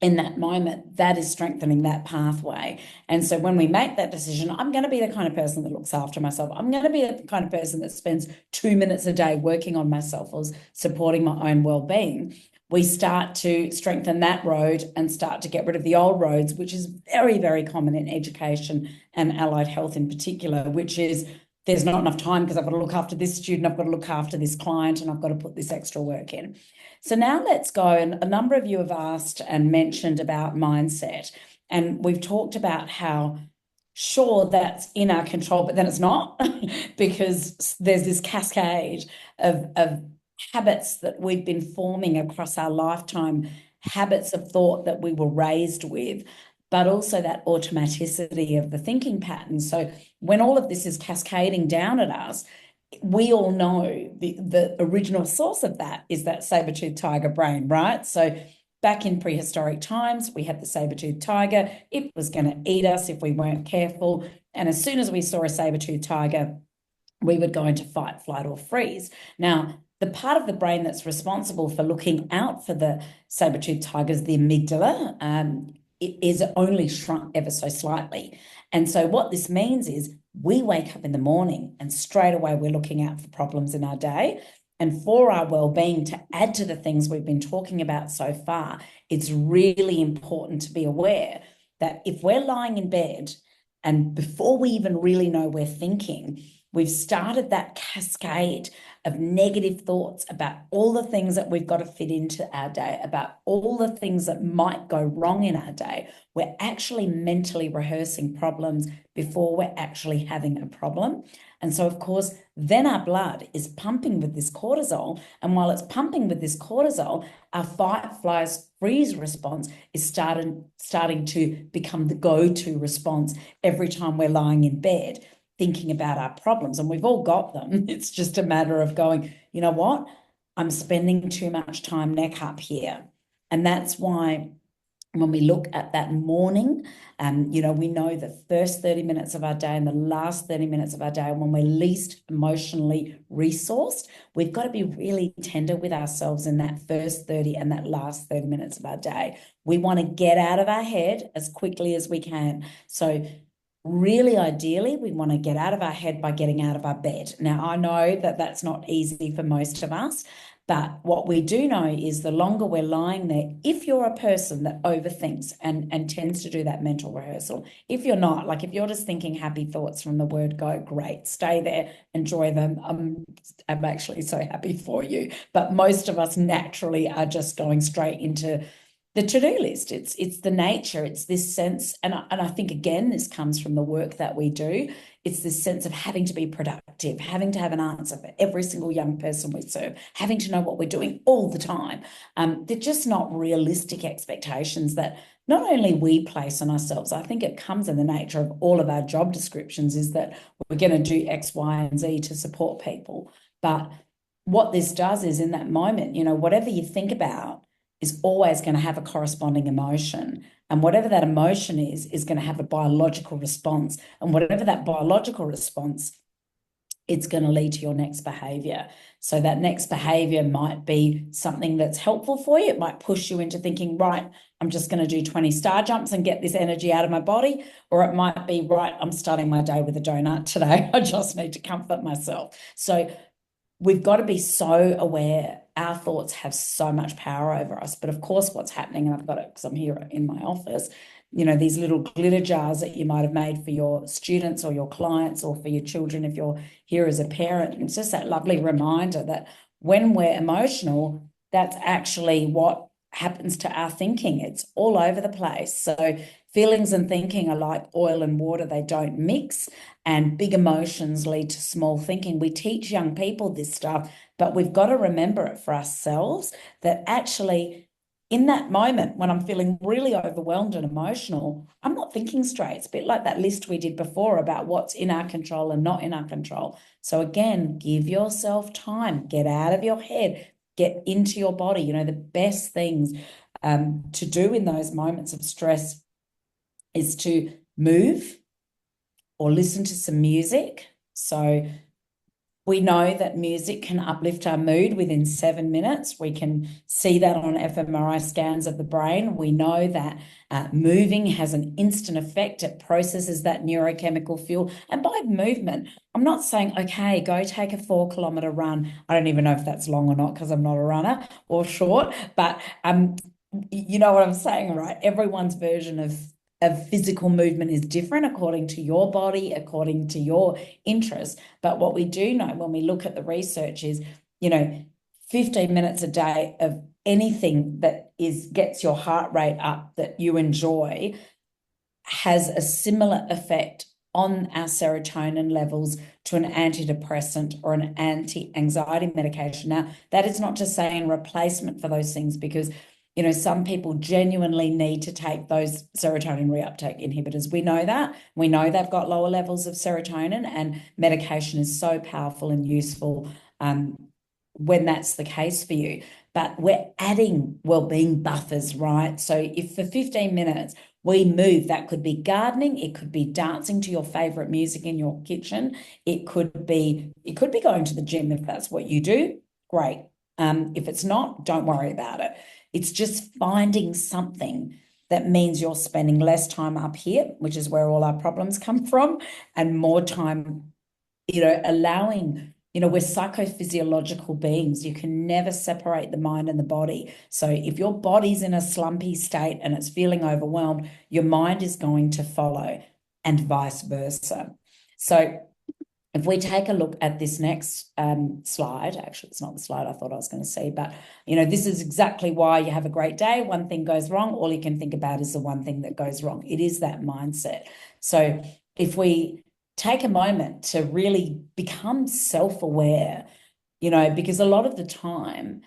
Speaker 2: in that moment, that is strengthening that pathway. And so when we make that decision, I'm going to be the kind of person that looks after myself. I'm going to be the kind of person that spends 2 minutes a day working on myself or supporting my own well-being. We start to strengthen that road and start to get rid of the old roads, which is very, very common in education and allied health in particular, which is there's not enough time because I've got to look after this student, I've got to look after this client, and I've got to put this extra work in. So now let's go, and a number of you have asked and mentioned about mindset, and we've talked about how sure, that's in our control, but then it's not because there's this cascade of habits that we've been forming across our lifetime, habits of thought that we were raised with, but also that automaticity of the thinking pattern. So when all of this is cascading down at us, we all know the original source of that is that saber-toothed tiger brain, right? So back in prehistoric times, we had the saber-toothed tiger. It was going to eat us if we weren't careful. And as soon as we saw a saber-toothed tiger, we would go into fight, flight, or freeze. Now, the part of the brain that's responsible for looking out for the saber-toothed tigers, the amygdala, it is only shrunk ever so slightly. And so what this means is we wake up in the morning and straight away we're looking out for problems in our day. And for our well-being, to add to the things we've been talking about so far, it's really important to be aware that if we're lying in bed and before we even really know we're thinking, we've started that cascade of negative thoughts about all the things that we've got to fit into our day, about all the things that might go wrong in our day. We're actually mentally rehearsing problems before we're actually having a problem. And so, of course, then our blood is pumping with this cortisol. And while it's pumping with this cortisol, our fight, flight, freeze response is starting to become the go-to response every time we're lying in bed thinking about our problems. And we've all got them. It's just a matter of going, you know what? I'm spending too much time neck up here. And that's why when we look at that morning, we know the first 30 minutes of our day and the last 30 minutes of our day, when we're least emotionally resourced, we've got to be really tender with ourselves in that first 30 and that last 30 minutes of our day. We want to get out of our head as quickly as we can. So really, ideally, we want to get out of our head by getting out of our bed. Now, I know that that's not easy for most of us, but what we do know is the longer we're lying there, if you're a person that overthinks and tends to do that mental rehearsal, if you're not, like if you're just thinking happy thoughts from the word go, great, stay there, enjoy them. I'm actually so happy for you. But most of us naturally are just going straight into the to-do list. It's the nature, it's this sense, and I think, again, this comes from the work that we do. It's this sense of having to be productive, having to have an answer for every single young person we serve, having to know what we're doing all the time. They're just not realistic expectations that not only we place on ourselves. I think it comes in the nature of all of our job descriptions is that we're going to do X, Y, and Z to support people. But what this does is in that moment, whatever you think about is always going to have a corresponding emotion. And whatever that emotion is going to have a biological response. And whatever that biological response, it's going to lead to your next behavior. So that next behavior might be something that's helpful for you. It might push you into thinking, right, I'm just going to do 20 star jumps and get this energy out of my body. Or it might be, right, I'm starting my day with a donut today. I just need to comfort myself. So we've got to be so aware. Our thoughts have so much power over us. But of course, what's happening, and I've got it because I'm here in my office, these little glitter jars that you might have made for your students or your clients or for your children if you're here as a parent. It's just that lovely reminder that when we're emotional, that's actually what happens to our thinking. It's all over the place. So feelings and thinking are like oil and water. They don't mix, and big emotions lead to small thinking. We teach young people this stuff, but we've got to remember it for ourselves that actually in that moment when I'm feeling really overwhelmed and emotional, I'm not thinking straight. It's a bit like that list we did before about what's in our control and not in our control. So again, give yourself time, get out of your head, get into your body. The best things to do in those moments of stress is to move or listen to some music. So we know that music can uplift our mood within 7 minutes. We can see that on fMRI scans of the brain. We know that moving has an instant effect. It processes that neurochemical fuel. And by movement, I'm not saying, okay, go take a 4-kilometer run. I don't even know if that's long or not because I'm not a runner, or short, but you know what I'm saying, right? Everyone's version of physical movement is different according to your body, according to your interests. But what we do know when we look at the research is, 15 minutes a day of anything that gets your heart rate up that you enjoy has a similar effect on our serotonin levels to an antidepressant or an anti-anxiety medication. Now, that is not to say in replacement for those things, because some people genuinely need to take those serotonin reuptake inhibitors. We know that. We know they've got lower levels of serotonin, and medication is so powerful and useful when that's the case for you. But we're adding well-being buffers, right? So if for 15 minutes we move, that could be gardening, it could be dancing to your favorite music in your kitchen, it could be going to the gym if that's what you do. Great. If it's not, don't worry about it. It's just finding something that means you're spending less time up here, which is where all our problems come from, and more time, allowing, we're psychophysiological beings. You can never separate the mind and the body. So if your body's in a slumpy state and it's feeling overwhelmed, your mind is going to follow, and vice versa. So if we take a look at this next slide, actually, it's not the slide I thought I was going to see, but, this is exactly why you have a great day. One thing goes wrong, all you can think about is the one thing that goes wrong. It is that mindset. So if we take a moment to really become self-aware, because a lot of the time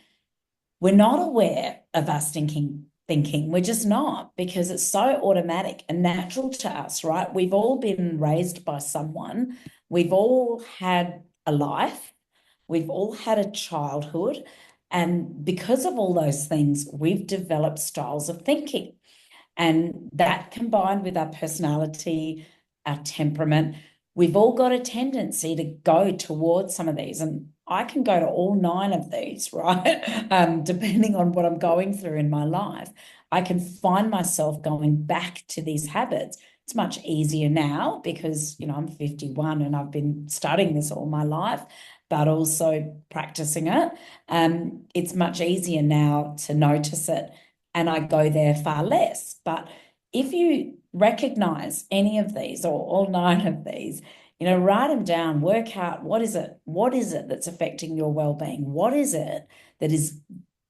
Speaker 2: we're not aware of us thinking. We're just not, because it's so automatic and natural to us, right? We've all been raised by someone. We've all had a life. We've all had a childhood. And because of all those things, we've developed styles of thinking. And that, combined with our personality, our temperament, we've all got a tendency to go towards some of these. And I can go to all 9 of these, right? Depending on what I'm going through in my life, I can find myself going back to these habits. It's much easier now because, I'm 51 and I've been studying this all my life, but also practicing it. It's much easier now to notice it, and I go there far less. But if you recognize any of these or all 9 of these, write them down, work out what is it that's affecting your well-being? What is it that is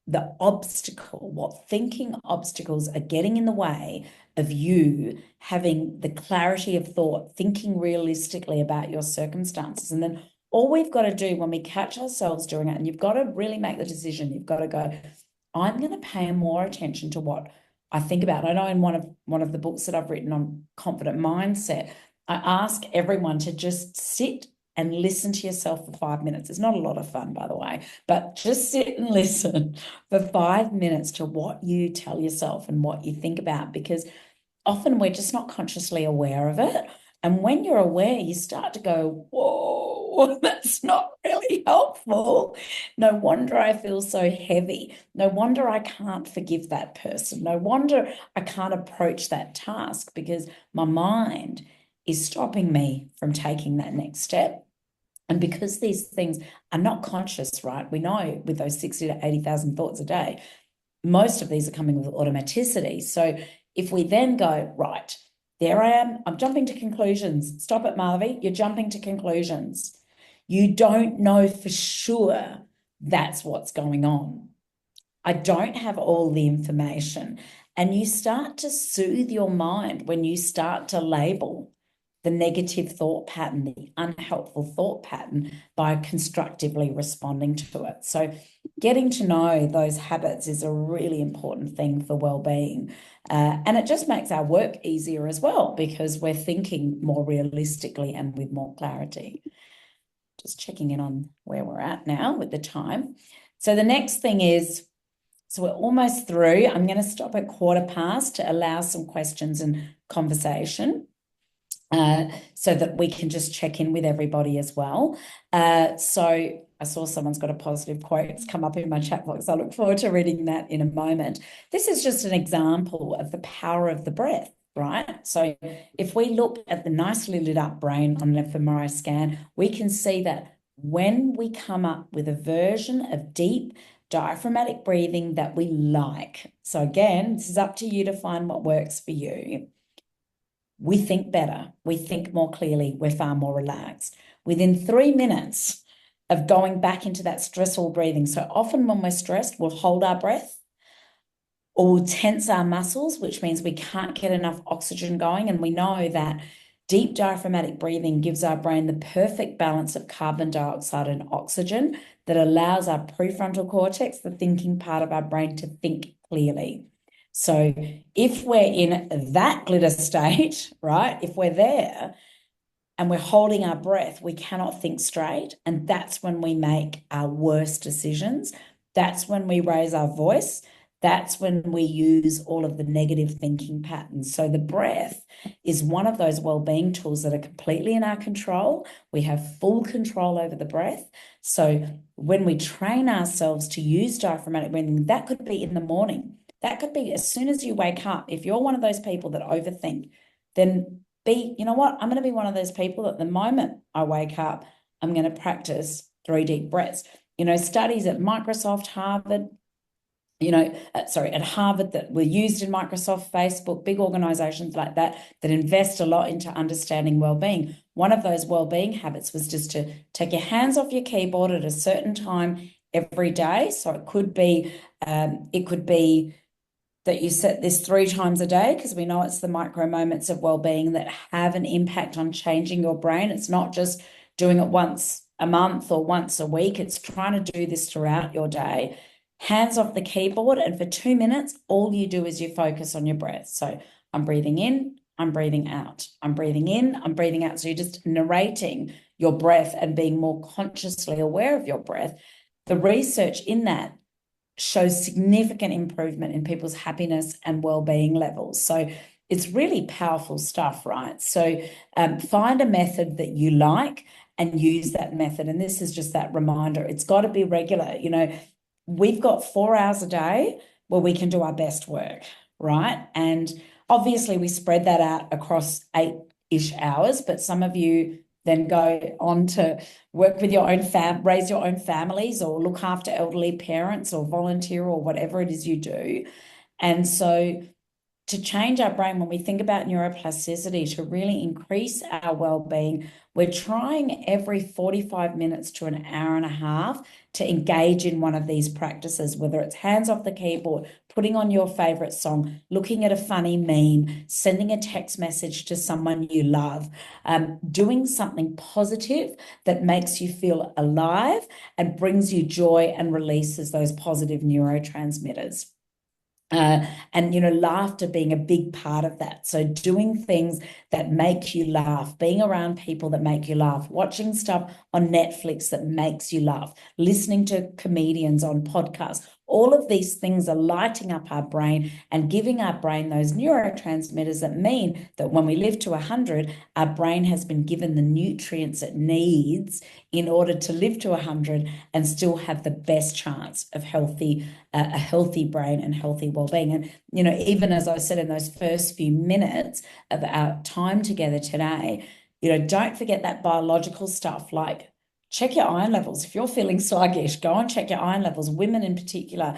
Speaker 2: the obstacle? What thinking obstacles are getting in the way of you having the clarity of thought, thinking realistically about your circumstances? And then all we've got to do when we catch ourselves doing it, and you've got to really make the decision, you've got to go, I'm going to pay more attention to what I think about. I know in one of the books that I've written on confident mindset, I ask everyone to just sit and listen to yourself for 5 minutes. It's not a lot of fun, by the way, but just sit and listen for 5 minutes to what you tell yourself and what you think about, because often we're just not consciously aware of it. And when you're aware, you start to go, whoa, that's not really helpful. No wonder I feel so heavy. No wonder I can't forgive that person. No wonder I can't approach that task, because my mind is stopping me from taking that next step. And because these things are not conscious, right? We know with those 60 to 80,000 thoughts a day, most of these are coming with automaticity. So if we then go, right, there I am, I'm jumping to conclusions. Stop it, Marvi, you're jumping to conclusions. You don't know for sure that's what's going on. I don't have all the information. And you start to soothe your mind when you start to label the negative thought pattern, the unhelpful thought pattern, by constructively responding to it. So getting to know those habits is a really important thing for well-being. And it just makes our work easier as well, because we're thinking more realistically and with more clarity. Just checking in on where we're at now with the time. So the next thing is, so we're almost through. I'm going to stop at 15:15 to allow some questions and conversation, so that we can just check in with everybody as well. So I saw someone's got a positive quote. It's come up in my chat box. I look forward to reading that in a moment. This is just an example of the power of the breath, right? So if we look at the nicely lit up brain on an fMRI scan, we can see that when we come up with a version of deep diaphragmatic breathing that we like, so again, this is up to you to find what works for you, we think better, we think more clearly, we're far more relaxed. Within 3 minutes of going back into that stressful breathing, so often when we're stressed, we'll hold our breath. or will tense our muscles, which means we can't get enough oxygen going. And we know that deep diaphragmatic breathing gives our brain the perfect balance of carbon dioxide and oxygen that allows our prefrontal cortex, the thinking part of our brain, to think clearly. So if we're in that glitter state, right, if we're there and we're holding our breath, we cannot think straight. And that's when we make our worst decisions. That's when we raise our voice. That's when we use all of the negative thinking patterns. So the breath is one of those well-being tools that are completely in our control. We have full control over the breath. So when we train ourselves to use diaphragmatic breathing, that could be in the morning. That could be as soon as you wake up. If you're one of those people that overthink, then you know what? I'm going to be one of those people that the moment I wake up, I'm going to practice 3 deep breaths. You know, studies at Microsoft, Harvard, at Harvard that were used in Microsoft, Facebook, big organizations like that invest a lot into understanding well-being. One of those well-being habits was just to take your hands off your keyboard at a certain time every day. So it could be that you set this 3 times a day, because we know it's the micro moments of well-being that have an impact on changing your brain. It's not just doing it once a month or once a week. It's trying to do this throughout your day. Hands off the keyboard, and for 2 minutes, all you do is you focus on your breath. So I'm breathing in, I'm breathing out. I'm breathing in, I'm breathing out. So you're just narrating your breath and being more consciously aware of your breath. The research in that shows significant improvement in people's happiness and well-being levels. So it's really powerful stuff, right? So find a method that you like and use that method. And this is just that reminder. It's got to be regular. You know, we've got 4 hours a day where we can do our best work, right? And obviously we spread that out across 8-ish hours, but some of you then go on to work with your own raise your own families, or look after elderly parents, or volunteer, or whatever it is you do. And so to change our brain, when we think about neuroplasticity, to really increase our well-being, we're trying every 45 minutes to an hour and a half to engage in one of these practices, whether it's hands off the keyboard, putting on your favorite song, looking at a funny meme, sending a text message to someone you love, doing something positive that makes you feel alive and brings you joy and releases those positive neurotransmitters. And, you know, laughter being a big part of that. So doing things that make you laugh, being around people that make you laugh, watching stuff on Netflix that makes you laugh, listening to comedians on podcasts. All of these things are lighting up our brain and giving our brain those neurotransmitters that mean that when we live to 100, our brain has been given the nutrients it needs in order to live to 100 and still have the best chance of a healthy brain and healthy well-being. And, you know, even as I said in those first few minutes of our time together today, you know, don't forget that biological stuff, like check your iron levels. If you're feeling sluggish, go and check your iron levels. Women in particular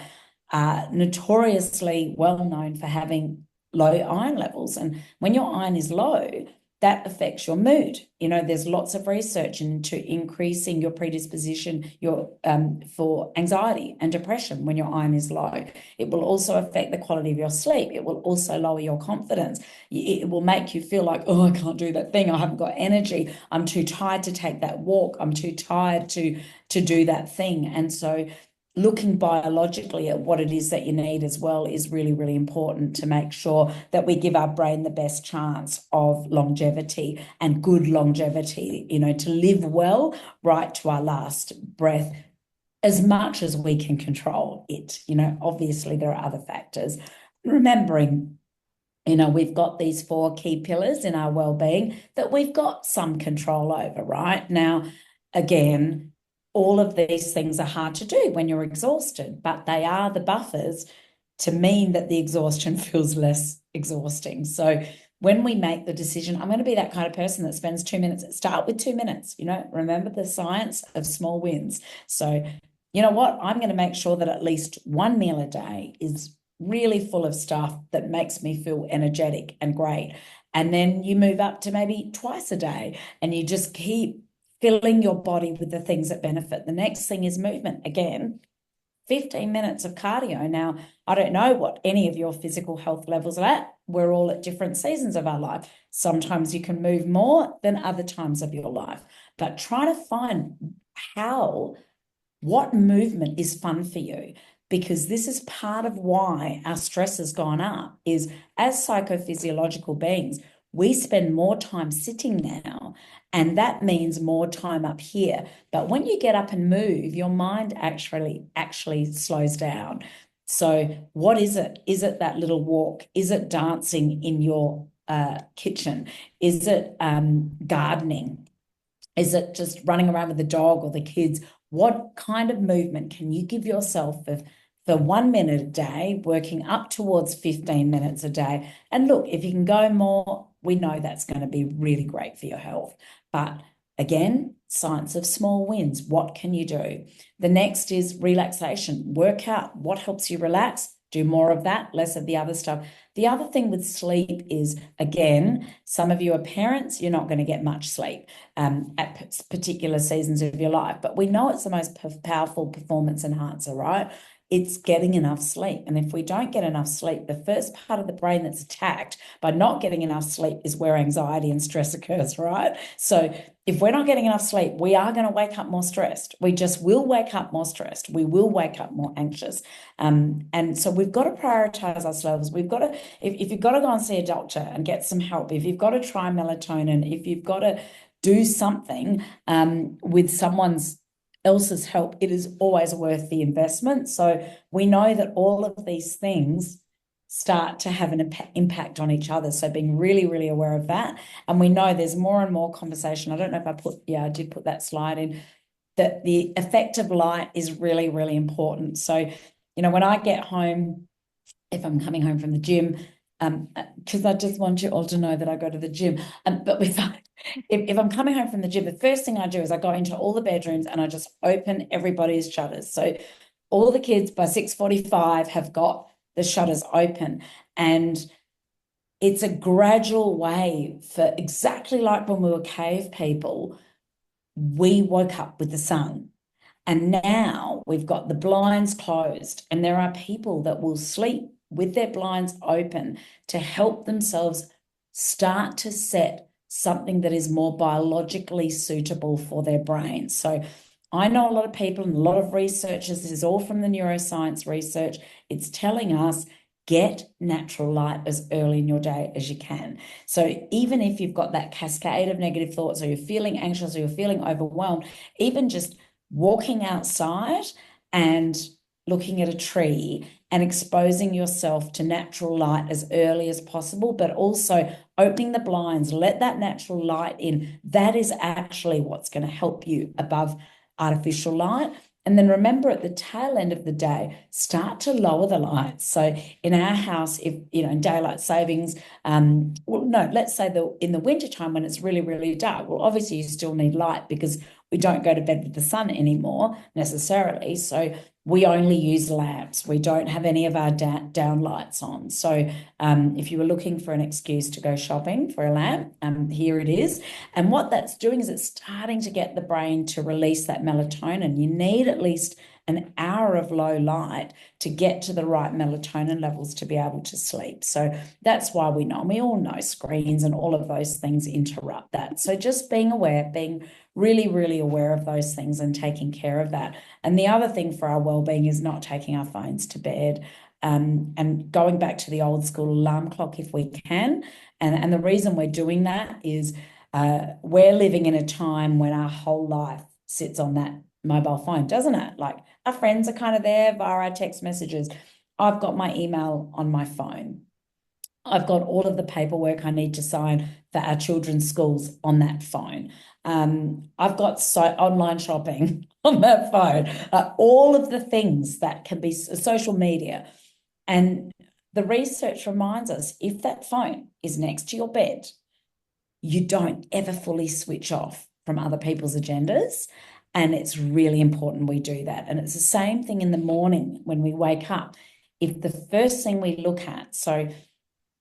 Speaker 2: are notoriously well known for having low iron levels. And when your iron is low, that affects your mood. You know, there's lots of research into increasing your predisposition for anxiety and depression when your iron is low. It will also affect the quality of your sleep. It will also lower your confidence. It will make you feel like, oh, I can't do that thing. I haven't got energy. I'm too tired to take that walk. I'm too tired to do that thing. And so looking biologically at what it is that you need as well is really, really important to make sure that we give our brain the best chance of longevity and good longevity, you know, to live well right to our last breath, as much as we can control it. You know, obviously there are other factors. Remembering, you know, we've got these 4 key pillars in our well-being that we've got some control over, right? Now, again, all of these things are hard to do when you're exhausted, but they are the buffers to mean that the exhaustion feels less exhausting. So when we make the decision, I'm going to be that kind of person that spends 2 minutes, start with 2 minutes, you know, remember the science of small wins. So, you know what, I'm going to make sure that at least 1 meal a day is really full of stuff that makes me feel energetic and great. And then you move up to maybe twice a day, and you just keep filling your body with the things that benefit. The next thing is movement. Again, 15 minutes of cardio. Now, I don't know what any of your physical health levels are at. We're all at different seasons of our life. Sometimes you can move more than other times of your life, but try to find what movement is fun for you, because this is part of why our stress has gone up. Is as psychophysiological beings, we spend more time sitting now, and that means more time up here. But when you get up and move, your mind actually slows down. So what is it? Is it that little walk? Is it dancing in your kitchen? Is it gardening? Is it just running around with the dog or the kids? What kind of movement can you give yourself for 1 minute a day, working up towards 15 minutes a day? And look, if you can go more, we know that's going to be really great for your health. But again, science of small wins. What can you do? The next is relaxation. Work out what helps you relax. Do more of that, less of the other stuff. The other thing with sleep is, again, some of you are parents, you're not going to get much sleep at particular seasons of your life, but we know it's the most powerful performance enhancer, right? It's getting enough sleep. And if we don't get enough sleep, the first part of the brain that's attacked by not getting enough sleep is where anxiety and stress occurs, right? So if we're not getting enough sleep, we are going to wake up more stressed. We just will wake up more stressed. We will wake up more anxious. And so we've got to prioritize ourselves. We've got to, if you've got to go and see a doctor and get some help, if you've got to try melatonin, if you've got to do something with someone's else's help, it is always worth the investment. So we know that all of these things start to have an impact on each other. So being really, really aware of that. And we know there's more and more conversation. I don't know if I did put that slide in, that the effect of light is really, really important. So, when I get home, if I'm coming home from the gym, because I just want you all to know that I go to the gym. But if I'm coming home from the gym, the first thing I do is I go into all the bedrooms and I just open everybody's shutters. So all the kids by 6:45 have got the shutters open. And it's a gradual way, for exactly like when we were cave people, we woke up with the sun. And now we've got the blinds closed, and there are people that will sleep with their blinds open to help themselves start to set something that is more biologically suitable for their brain. So I know a lot of people and a lot of researchers, this is all from the neuroscience research, it's telling us get natural light as early in your day as you can. So even if you've got that cascade of negative thoughts, or you're feeling anxious, or you're feeling overwhelmed, even just walking outside and looking at a tree and exposing yourself to natural light as early as possible, but also opening the blinds, let that natural light in. That is actually what's going to help you above artificial light. And then remember, at the tail end of the day, start to lower the lights. So in our house, if in daylight savings, let's say in the wintertime when it's really, really dark, well, obviously you still need light because we don't go to bed with the sun anymore necessarily. So we only use lamps. We don't have any of our down lights on. So if you were looking for an excuse to go shopping for a lamp, here it is. And what that's doing is it's starting to get the brain to release that melatonin. You need at least an hour of low light to get to the right melatonin levels to be able to sleep. So that's why we all know screens and all of those things interrupt that. So just being aware, being really, really aware of those things and taking care of that. And the other thing for our well-being is not taking our phones to bed, and going back to the old school alarm clock if we can. And the reason we're doing that is we're living in a time when our whole life sits on that mobile phone, doesn't it? Like our friends are kind of there via our text messages. I've got my email on my phone. I've got all of the paperwork I need to sign for our children's schools on that phone. I've got online shopping on that phone, all of the things that can be social media. And the research reminds us, if that phone is next to your bed, you don't ever fully switch off from other people's agendas. And it's really important we do that. And it's the same thing in the morning when we wake up. If the first thing we look at,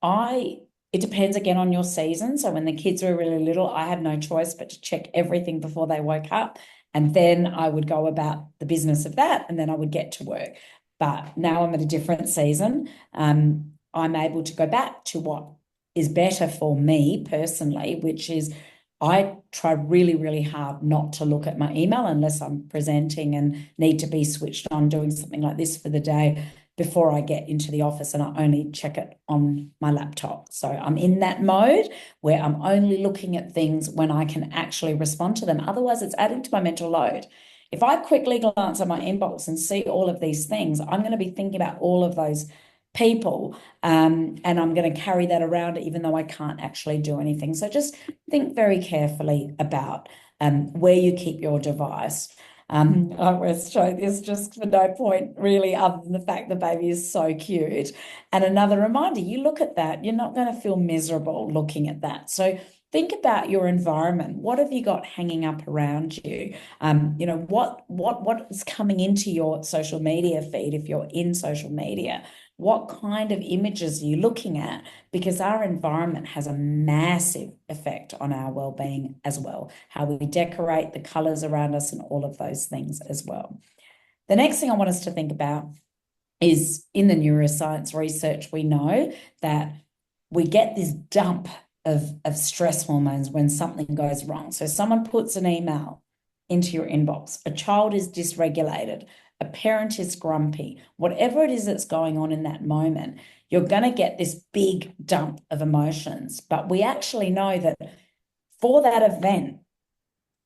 Speaker 2: it depends again on your season. So when the kids were really little, I had no choice but to check everything before they woke up. And then I would go about the business of that, and then I would get to work. But now I'm at a different season. I'm able to go back to what is better for me personally, which is I try really, really hard not to look at my email unless I'm presenting and need to be switched on doing something like this for the day before I get into the office, and I only check it on my laptop. So I'm in that mode where I'm only looking at things when I can actually respond to them. Otherwise, it's adding to my mental load. If I quickly glance at my inbox and see all of these things, I'm going to be thinking about all of those people, and I'm going to carry that around even though I can't actually do anything. So just think very carefully about where you keep your device. I was showing this just for no point really, other than the fact the baby is so cute. And another reminder, you look at that, you're not going to feel miserable looking at that. So think about your environment. What have you got hanging up around you? You know, what is coming into your social media feed if you're in social media? What kind of images are you looking at? Because our environment has a massive effect on our well-being as well. How we decorate, the colours around us, and all of those things as well. The next thing I want us to think about is, in the neuroscience research, we know that we get this dump of stress hormones when something goes wrong. So someone puts an email into your inbox, a child is dysregulated, a parent is grumpy, whatever it is that's going on in that moment, you're going to get this big dump of emotions. But we actually know that for that event,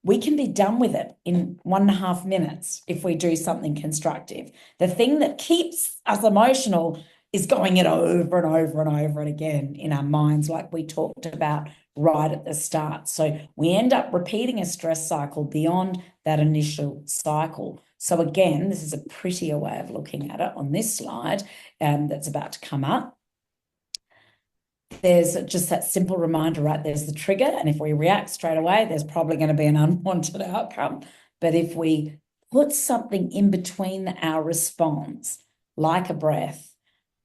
Speaker 2: we can be done with it in 1.5 minutes if we do something constructive. The thing that keeps us emotional is going it over and over and over and again in our minds, like we talked about right at the start. So we end up repeating a stress cycle beyond that initial cycle. So again, this is a prettier way of looking at it on this slide that's about to come up. There's just that simple reminder, right? There's the trigger, and if we react straight away, there's probably going to be an unwanted outcome. But if we put something in between our response, like a breath,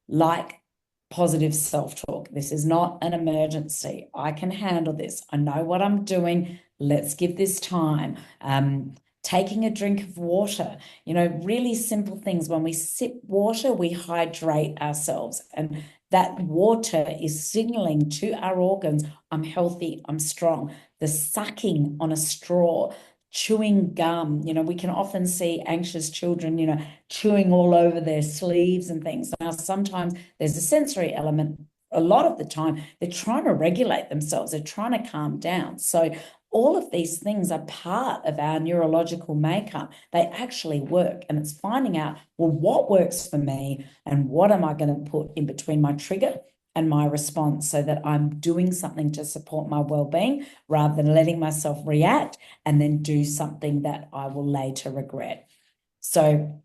Speaker 2: like positive self-talk, this is not an emergency, I can handle this, I know what I'm doing, let's give this time. Taking a drink of water, you know, really simple things. When we sip water, we hydrate ourselves, and that water is signaling to our organs, I'm healthy, I'm strong. The sucking on a straw, chewing gum, you know, we can often see anxious children, you know, chewing all over their sleeves and things. Now, sometimes there's a sensory element. A lot of the time, they're trying to regulate themselves. They're trying to calm down. So all of these things are part of our neurological makeup. They actually work, and it's finding out, well, what works for me and what am I going to put in between my trigger and my response so that I'm doing something to support my well-being rather than letting myself react and then do something that I will later regret. So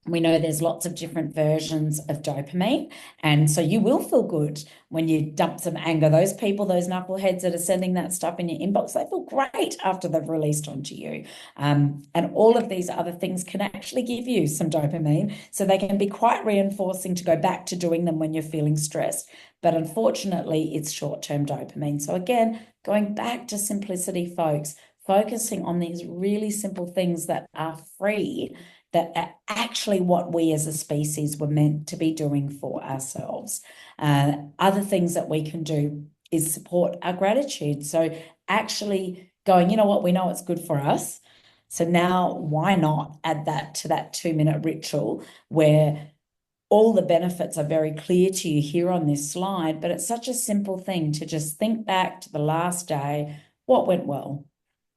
Speaker 2: we know there's lots of different versions of dopamine, and so you will feel good when you dump some anger. Those people, those knuckleheads that are sending that stuff in your inbox, they feel great after they've released onto you. And all of these other things can actually give you some dopamine, so they can be quite reinforcing to go back to doing them when you're feeling stressed. But unfortunately, it's short-term dopamine. So again, going back to simplicity, folks, focusing on these really simple things that are free, that are actually what we as a species were meant to be doing for ourselves. Other things that we can do is support our gratitude. So actually going, you know what, we know it's good for us. So now why not add that to that 2-minute ritual where all the benefits are very clear to you here on this slide, but it's such a simple thing to just think back to the last day, what went well.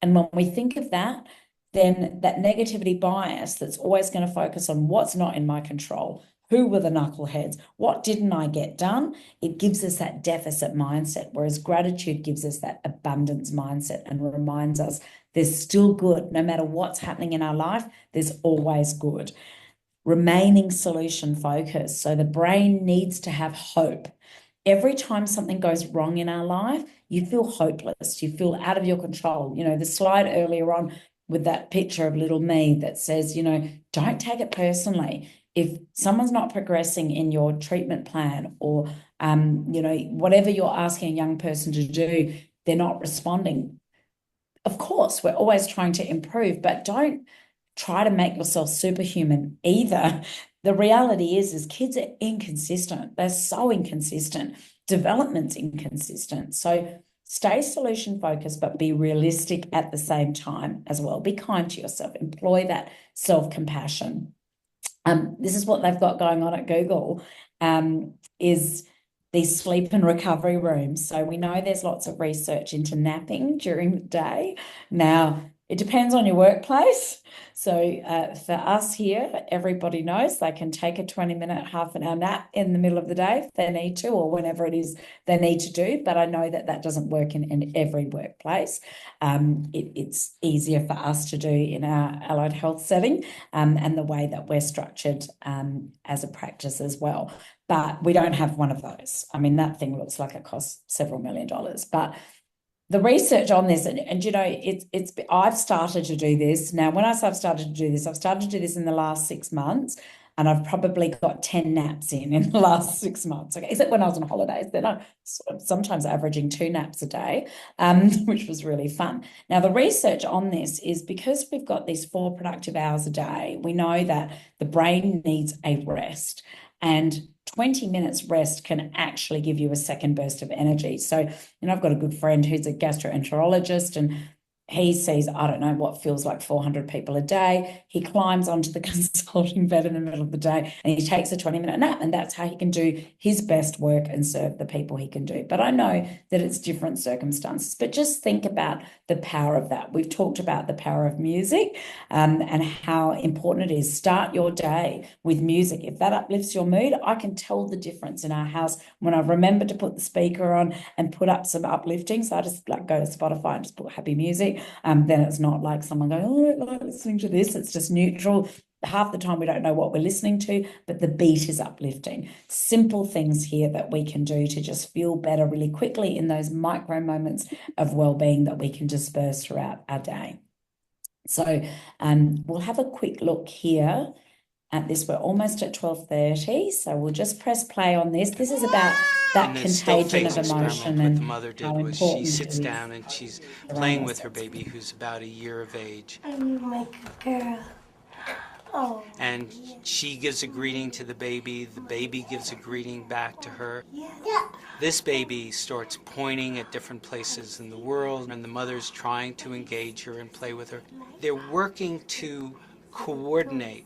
Speaker 2: And when we think of that, then that negativity bias that's always going to focus on what's not in my control, who were the knuckleheads, what didn't I get done, it gives us that deficit mindset, whereas gratitude gives us that abundance mindset and reminds us there's still good. No matter what's happening in our life, there's always good. Remaining solution focused. So the brain needs to have hope. Every time something goes wrong in our life, you feel hopeless, you feel out of your control. You know, the slide earlier on with that picture of little me that says, you know, don't take it personally. If someone's not progressing in your treatment plan or, you know, whatever you're asking a young person to do, they're not responding. of course, we're always trying to improve, but don't try to make yourself superhuman either. The reality is kids are inconsistent. They're so inconsistent. Development's inconsistent. So stay solution focused, but be realistic at the same time as well. Be kind to yourself. Employ that self-compassion. This is what they've got going on at Google, is these sleep and recovery rooms. So we know there's lots of research into napping during the day. Now, it depends on your workplace. So for us here, everybody knows they can take a 20-minute, half an hour nap in the middle of the day if they need to, or whenever it is they need to do. But I know that that doesn't work in every workplace. It's easier for us to do in our allied health setting, and the way that we're structured as a practice as well. But we don't have one of those. I mean, that thing looks like it costs several $1 million. But the research on this, and you know, I've started to do this. Now, when I say I've started to do this, I've started to do this in the last 6 months, and I've probably got 10 naps in the last 6 months. Okay, except when I was on holidays, then I'm sometimes averaging 2 naps a day, which was really fun. Now, the research on this is because we've got these 4 productive hours a day, we know that the brain needs a rest, and 20 minutes rest can actually give you a second burst of energy. So, you know, I've got a good friend who's a gastroenterologist, and he sees, I don't know, what feels like 400 people a day. He climbs onto the consulting bed in the middle of the day and he takes a 20-minute nap, and that's how he can do his best work and serve the people he can do. But I know that it's different circumstances, but just think about the power of that. We've talked about the power of music, and how important it is. Start your day with music. If that uplifts your mood, I can tell the difference in our house when I remember to put the speaker on and put up some uplifting. So I just like go to Spotify and just put happy music. Then it's not like someone going, oh, I don't like listening to this. It's just neutral. Half the time we don't know what we're listening to, but the beat is uplifting. Simple things here that we can do to just feel better really quickly in those micro moments of well-being that we can disperse throughout our day. So we'll have a quick look here at this. We're almost at 12:30, so we'll just press play on this. This is about that contagion of emotion.
Speaker 4: What
Speaker 2: and
Speaker 4: the mother did was she sits down and she's playing with her baby who's about a year of age.
Speaker 5: I'm my girl. Oh.
Speaker 4: And she gives a greeting to the baby gives a greeting back to her.
Speaker 5: Yeah.
Speaker 4: This baby starts pointing at different places in the world, and the mother's trying to engage her and play with her. They're working to coordinate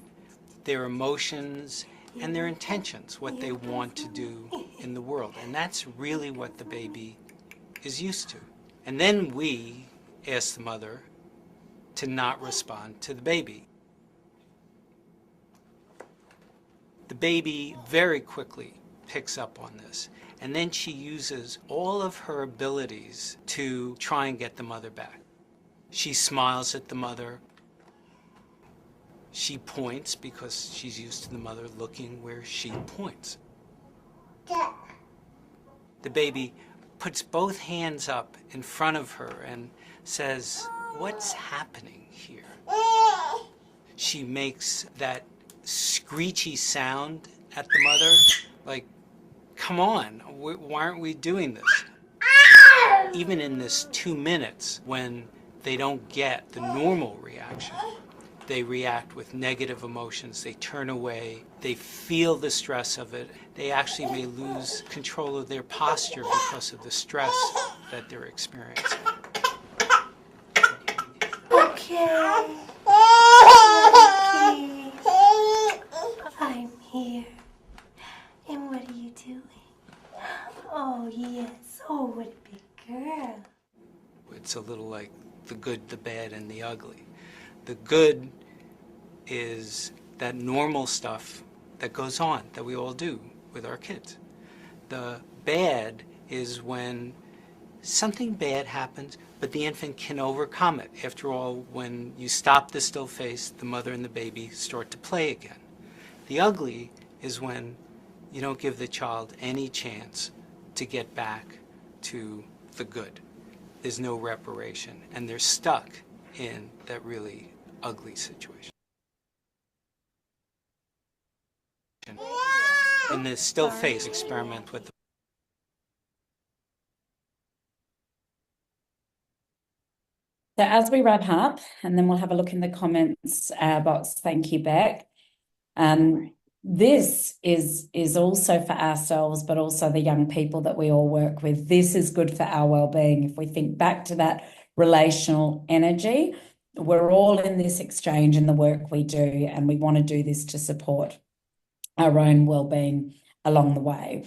Speaker 4: their emotions and their intentions, what they want to do in the world. And that's really what the baby is used to. And then we ask the mother to not respond to the baby. The baby very quickly picks up on this, and then she uses all of her abilities to try and get the mother back. She smiles at the mother. She points because she's used to the mother looking where she points. The baby puts both hands up in front of her and says, "What's happening here?" She makes that screechy sound at the mother, like, come on, why aren't we doing this? Even in this 2 minutes, when they don't get the normal reaction, they react with negative emotions, they turn away, they feel the stress of it, they actually may lose control of their posture because of the stress that they're experiencing.
Speaker 5: Okay. I'm here. And what are you doing? Oh, yes. Oh, what a big girl.
Speaker 4: It's a little like the good, the bad, and the ugly. The good is that normal stuff that goes on, that we all do with our kids. The bad is when something bad happens, but the infant can overcome it. After all, when you stop the still face, the mother and the baby start to play again. The ugly is when you don't give the child any chance to get back to the good. There's no reparation, and they're stuck in that really ugly situation. In the still face experiment with the
Speaker 2: So as we wrap up, and then we'll have a look in the comments box. Thank you, Beck. This is also for ourselves, but also the young people that we all work with. This is good for our well-being. If we think back to that relational energy, we're all in this exchange in the work we do, and we want to do this to support our own well-being along the way.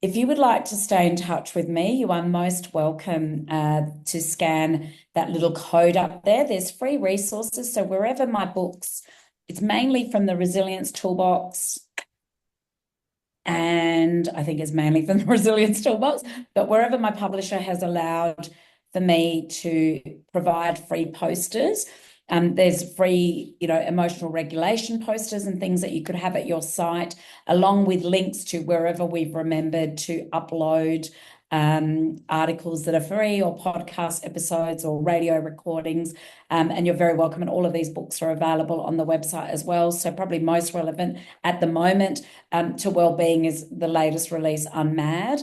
Speaker 2: If you would like to stay in touch with me, you are most welcome to scan that little code up there. There's free resources. So wherever my books, it's mainly from the Resilience Toolbox, and I think it's mainly from the Resilience Toolbox, but wherever my publisher has allowed for me to provide free posters, there's free, emotional regulation posters and things that you could have at your site, along with links to wherever we've remembered to upload articles that are free, or podcast episodes, or radio recordings. And you're very welcome. And all of these books are available on the website as well. So probably most relevant at the moment to wellbeing is the latest release, Unmad,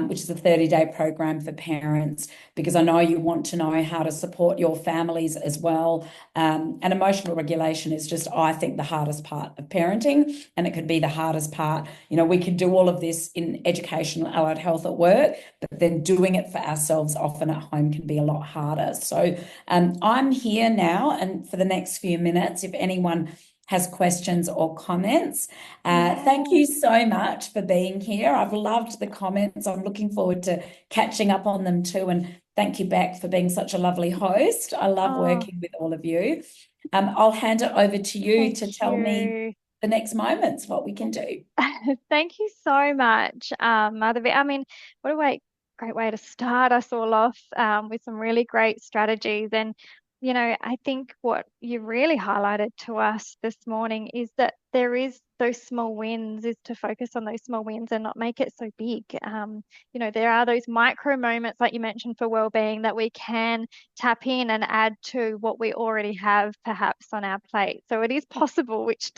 Speaker 2: which is a 30-day program for parents, because I know you want to know how to support your families as well. And emotional regulation is just, I think, the hardest part of parenting, and it could be the hardest part. We could do all of this in educational allied health at work, but then doing it for ourselves often at home can be a lot harder. So I'm here now, and for the next few minutes, if anyone has questions or comments. Thank you so much for being here. I've loved the comments. I'm looking forward to catching up on them too. And thank you, Beck, for being such a lovely host. I love working with all of you. I'll hand it over to you to tell me the next moments, what we can do.
Speaker 1: Thank you so much, Madhavi. I mean, what a great way to start us all off with some really great strategies. And, I think what you really highlighted to us this morning is that there is those small wins, is to focus on those small wins and not make it so big. There are those micro moments, like you mentioned, for wellbeing that we can tap in and add to what we already have perhaps on our plate. So it is possible, which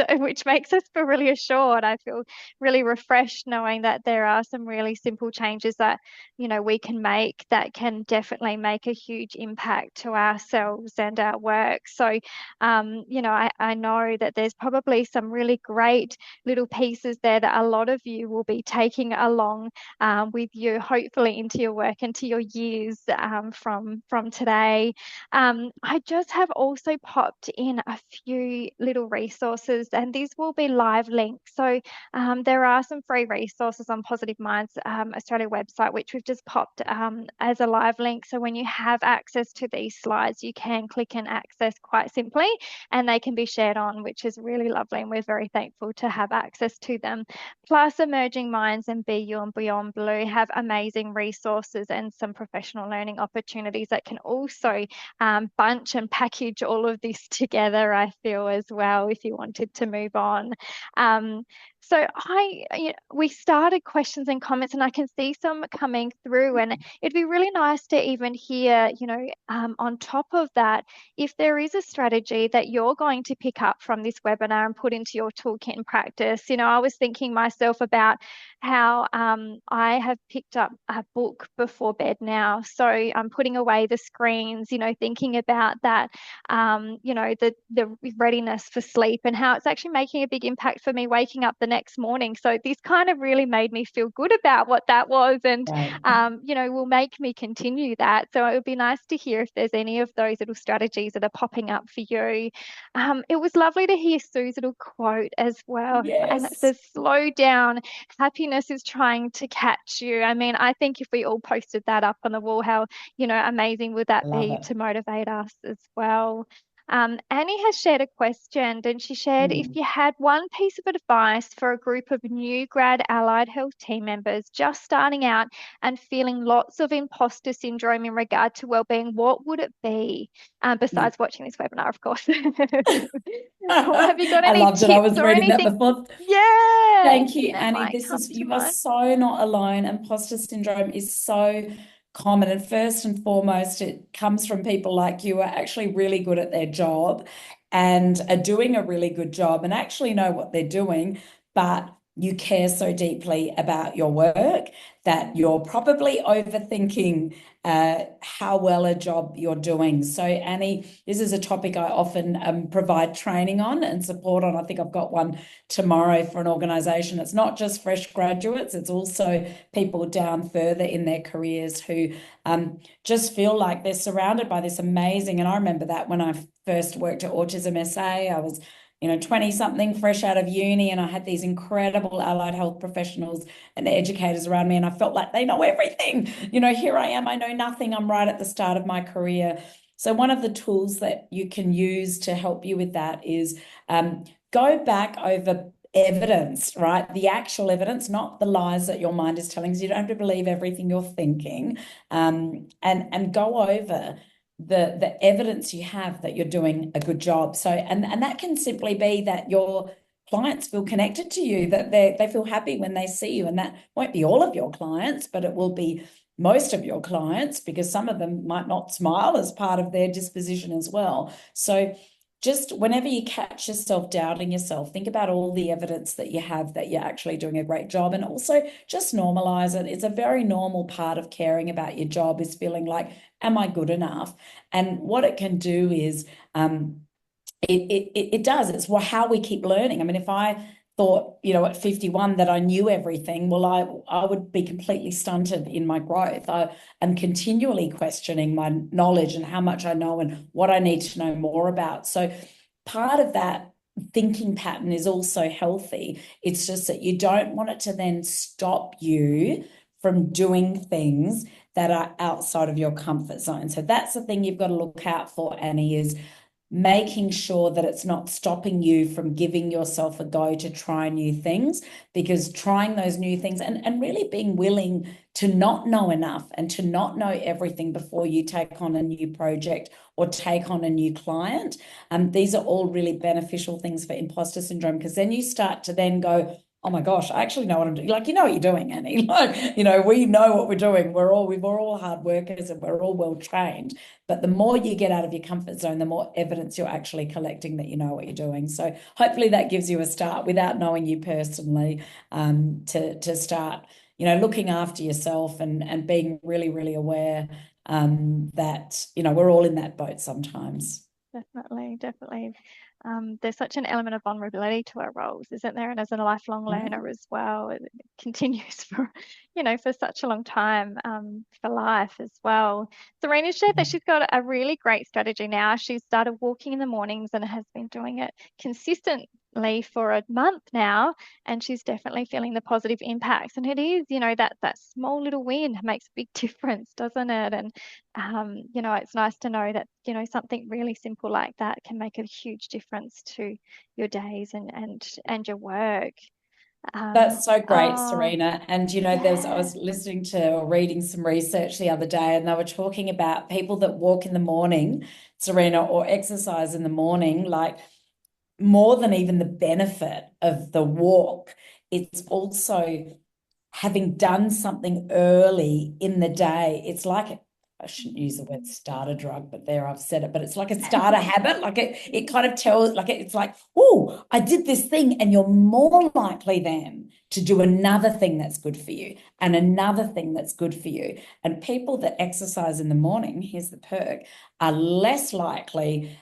Speaker 1: makes us feel really assured. I feel really refreshed knowing that there are some really simple changes that, we can make that can definitely make a huge impact to ourselves and our work. So, I know that there's probably some really great little pieces there that a lot of you will be taking along with you, hopefully into your work and to your years from today. I just have also popped in a few little resources, and these will be live links. So there are some free resources on Positive Minds Australia website, which we've just popped as a live link. So when you have access to these slides, you can click and access quite simply, and they can be shared on, which is really lovely, and we're very thankful to have access to them. Plus, Emerging Minds and Be You and Beyond Blue have amazing resources and some professional learning opportunities that can also bunch and package all of this together, I feel, as well, if you wanted to move on. So we started questions and comments, and I can see some coming through, and it'd be really nice to even hear, on top of that, if there is a strategy that you're going to pick up from this webinar and put into your toolkit and practice. I was thinking myself about how I have picked up a book before bed now. So I'm putting away the screens, thinking about that, the readiness for sleep, and how it's actually making a big impact for me waking up the next morning. So this kind of really made me feel good about what that was, and will make me continue that. So it would be nice to hear if there's any of those little strategies that are popping up for you. It was lovely to hear Sue's little quote as well.
Speaker 2: Yes.
Speaker 1: And it says, slow down, happiness is trying to catch you. I mean, I think if we all posted that up on the wall, how, amazing would that be to motivate us as well. Annie has shared a question, and she shared, if you had one piece of advice for a group of new grad allied health team members just starting out and feeling lots of imposter syndrome in regard to wellbeing, what would it be? Besides watching this webinar, of course. Have you got any tips
Speaker 2: I was reading
Speaker 1: anything?
Speaker 2: that before.
Speaker 1: Yeah.
Speaker 2: Thank you, Annie. You are so not alone. Imposter syndrome is so common, and first and foremost, it comes from people like you who are actually really good at their job and are doing a really good job and actually know what they're doing, but you care so deeply about your work that you're probably overthinking how well a job you're doing. So, Annie, this is a topic I often provide training on and support on. I think I've got one tomorrow for an organisation. It's not just fresh graduates, it's also people down further in their careers who just feel like they're surrounded by this amazing, and I remember that when I first worked at Autism SA, I was 20 something fresh out of uni, and I had these incredible allied health professionals and educators around me, and I felt like they know everything. Here I am, I know nothing. I'm right at the start of my career. So one of the tools that you can use to help you with that is go back over evidence, right? The actual evidence, not the lies that your mind is telling you. You don't have to believe everything you're thinking, and go over the evidence you have that you're doing a good job. So, and that can simply be that your clients feel connected to you, that they feel happy when they see you. And that won't be all of your clients, but it will be most of your clients, because some of them might not smile as part of their disposition as well. So just whenever you catch yourself doubting yourself, think about all the evidence that you have that you're actually doing a great job, and also just normalize it. It's a very normal part of caring about your job, is feeling like, am I good enough? And what it can do is it's how we keep learning. I mean, if I thought, at 51 that I knew everything, well, I would be completely stunted in my growth. I am continually questioning my knowledge and how much I know and what I need to know more about. So part of that thinking pattern is also healthy. It's just that you don't want it to then stop you from doing things that are outside of your comfort zone. So that's the thing you've got to look out for, Annie, is making sure that it's not stopping you from giving yourself a go to try new things, because trying those new things and really being willing to not know enough and to not know everything before you take on a new project or take on a new client. These are all really beneficial things for imposter syndrome, because then you start to then go, oh my gosh, I actually know what I'm doing. Like, what you're doing, Annie. Like, we know what we're doing. We're all hard workers and we're all well trained. But the more you get out of your comfort zone, the more evidence you're actually collecting that you know what you're doing. So hopefully that gives you a start, without knowing you personally, to start, looking after yourself and being really, really aware that, we're all in that boat sometimes.
Speaker 1: Definitely. There's such an element of vulnerability to our roles, isn't there? And as a lifelong learner as well, it continues for, for such a long time, for life as well. Serena shared that she's got a really great strategy now. She's started walking in the mornings and has been doing it consistently for a month now, and she's definitely feeling the positive impacts. And it is, that small little win makes a big difference, doesn't it? And it's nice to know that, something really simple like that can make a huge difference to your days and your work.
Speaker 2: That's so great, Serena. And, I was listening to or reading some research the other day, and they were talking about people that walk in the morning, Serena, or exercise in the morning, like, more than even the benefit of the walk, it's also having done something early in the day. It's like, I shouldn't use the word starter drug, but there, I've said it, but it's like a starter habit. Like it kind of tells, like it's like, oh, I did this thing, and you're more likely then to do another thing that's good for you and another thing that's good for you. And people that exercise in the morning, here's the perk, are less likely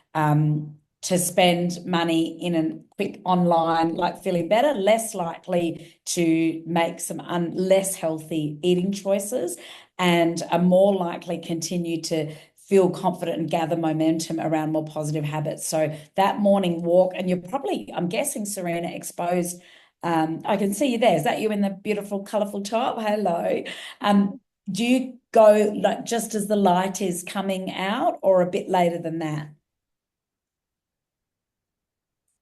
Speaker 2: to spend money in a quick online, like feeling better, less likely to make some less healthy eating choices, and are more likely continue to feel confident and gather momentum around more positive habits. So that morning walk, and you're probably, I'm guessing, Serena, exposed. I can see you there. Is that you in the beautiful, colourful top? Hello. Do you go like just as the light is coming out, or a bit later than that?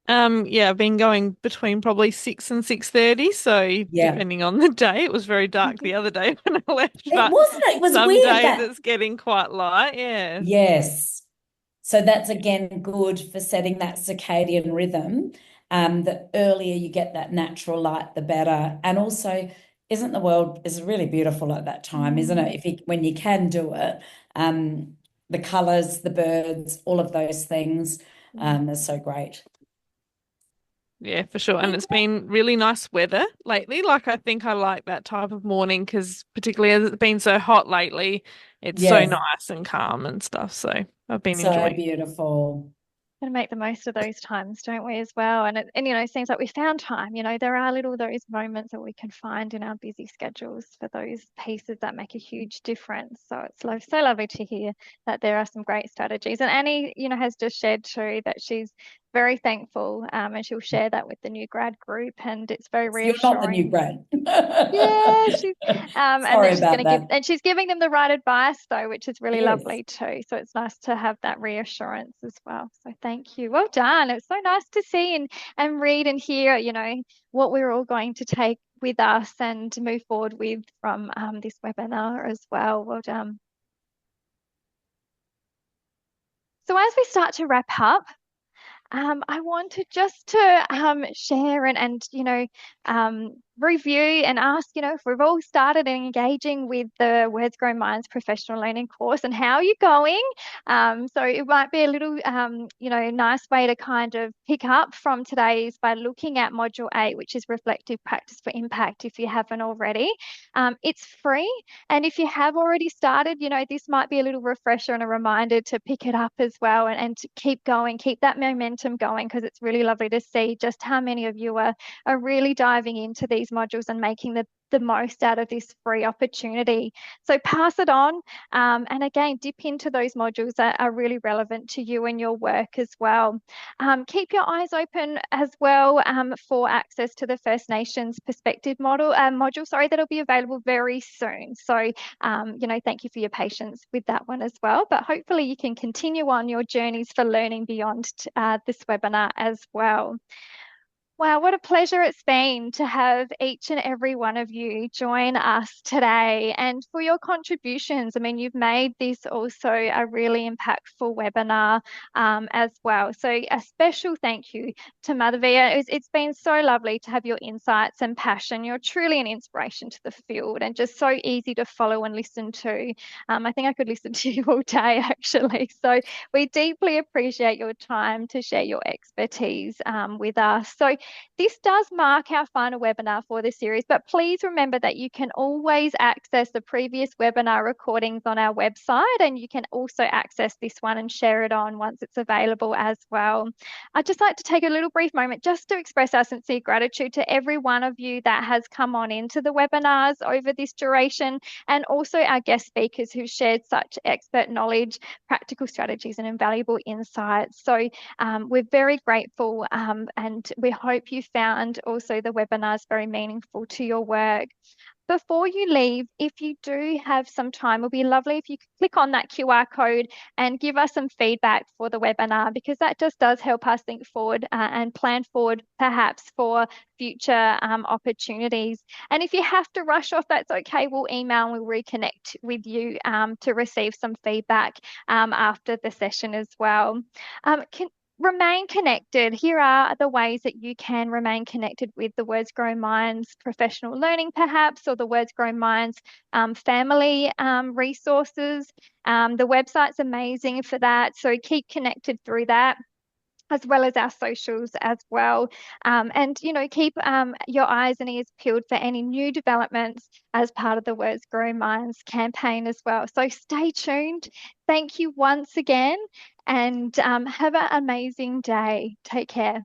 Speaker 6: I've been going between probably 6 and 6:30. So depending on the day, it was very dark the other day when I left.
Speaker 2: It wasn't. It was
Speaker 6: some
Speaker 2: weird.
Speaker 6: days it's getting quite light. Yeah.
Speaker 2: Yes. So that's again good for setting that circadian rhythm. The earlier you get that natural light, the better. And also, isn't the world is really beautiful at that time, isn't it? When you can do it, the colours, the birds, all of those things, are so great.
Speaker 6: Yeah, for sure. And it's been really nice weather lately. Like, I think I like that type of morning because particularly as it's been so hot lately, it's so
Speaker 2: Yes,
Speaker 6: nice and calm and stuff. So I've been
Speaker 2: so
Speaker 6: enjoying.
Speaker 2: beautiful.
Speaker 1: And make the most of those times, don't we, as well? And you know, it seems like we found time. You know, there are those moments that we can find in our busy schedules for those pieces that make a huge difference. So it's so lovely to hear that there are some great strategies. And Annie, you know, has just shared too that she's very thankful, and she'll share that with the new grad group, and it's very
Speaker 2: So you're not the new
Speaker 1: reassuring.
Speaker 2: grad.
Speaker 1: Yeah, she's and
Speaker 2: Sorry
Speaker 1: that she's
Speaker 2: about
Speaker 1: going to give,
Speaker 2: that.
Speaker 1: and she's giving them the right advice though, which is really
Speaker 2: Yes.
Speaker 1: lovely too. So it's nice to have that reassurance as well. So thank you. Well done. It was so nice to see and read and hear, you know, what we're all going to take with us and move forward with from this webinar as well. Well done. So as we start to wrap up, I wanted just to share and you know, review and ask, you know, if we've all started engaging with the Words Grow Minds professional learning course, and how are you going? So it might be a little, you know, nice way to kind of pick up from today's by looking at Module 8, which is Reflective Practice for Impact, if you haven't already. It's free. And if you have already started, you know, this might be a little refresher and a reminder to pick it up as well and to keep going, keep that momentum going, because it's really lovely to see just how many of you are really diving into these modules and making the most out of this free opportunity. So pass it on, and again, dip into those modules that are really relevant to you and your work as well. Keep your eyes open as well for access to the First Nations perspective module, sorry, that'll be available very soon. So, you know, thank you for your patience with that one as well, but hopefully you can continue on your journeys for learning beyond this webinar as well. Wow, what a pleasure it's been to have each and every one of you join us today, and for your contributions. I mean, you've made this also a really impactful webinar as well. So a special thank you to Madhavia. It's been so lovely to have your insights and passion. You're truly an inspiration to the field and just so easy to follow and listen to. I think I could listen to you all day actually. So we deeply appreciate your time to share your expertise with us. So this does mark our final webinar for the series, but please remember that you can always access the previous webinar recordings on our website, and you can also access this one and share it on once it's available as well. I'd just like to take a little brief moment just to express our sincere gratitude to every one of you that has come on into the webinars over this duration, and also our guest speakers who shared such expert knowledge, practical strategies and invaluable insights. So we're very grateful, and we hope you found also the webinars very meaningful to your work. Before you leave, if you do have some time, it would be lovely if you could click on that QR code and give us some feedback for the webinar, because that just does help us think forward and plan forward perhaps for future opportunities. And if you have to rush off, that's okay. We'll email and we'll reconnect with you to receive some feedback after the session as well. Remain connected. Here are the ways that you can remain connected with the Words Grow Minds professional learning, perhaps, or the Words Grow Minds family resources. The website's amazing for that, so keep connected through that, as well as our socials as well. And, you know, keep your eyes and ears peeled for any new developments as part of the Words Grow Minds campaign as well. So stay tuned. Thank you once again, and have an amazing day. Take care.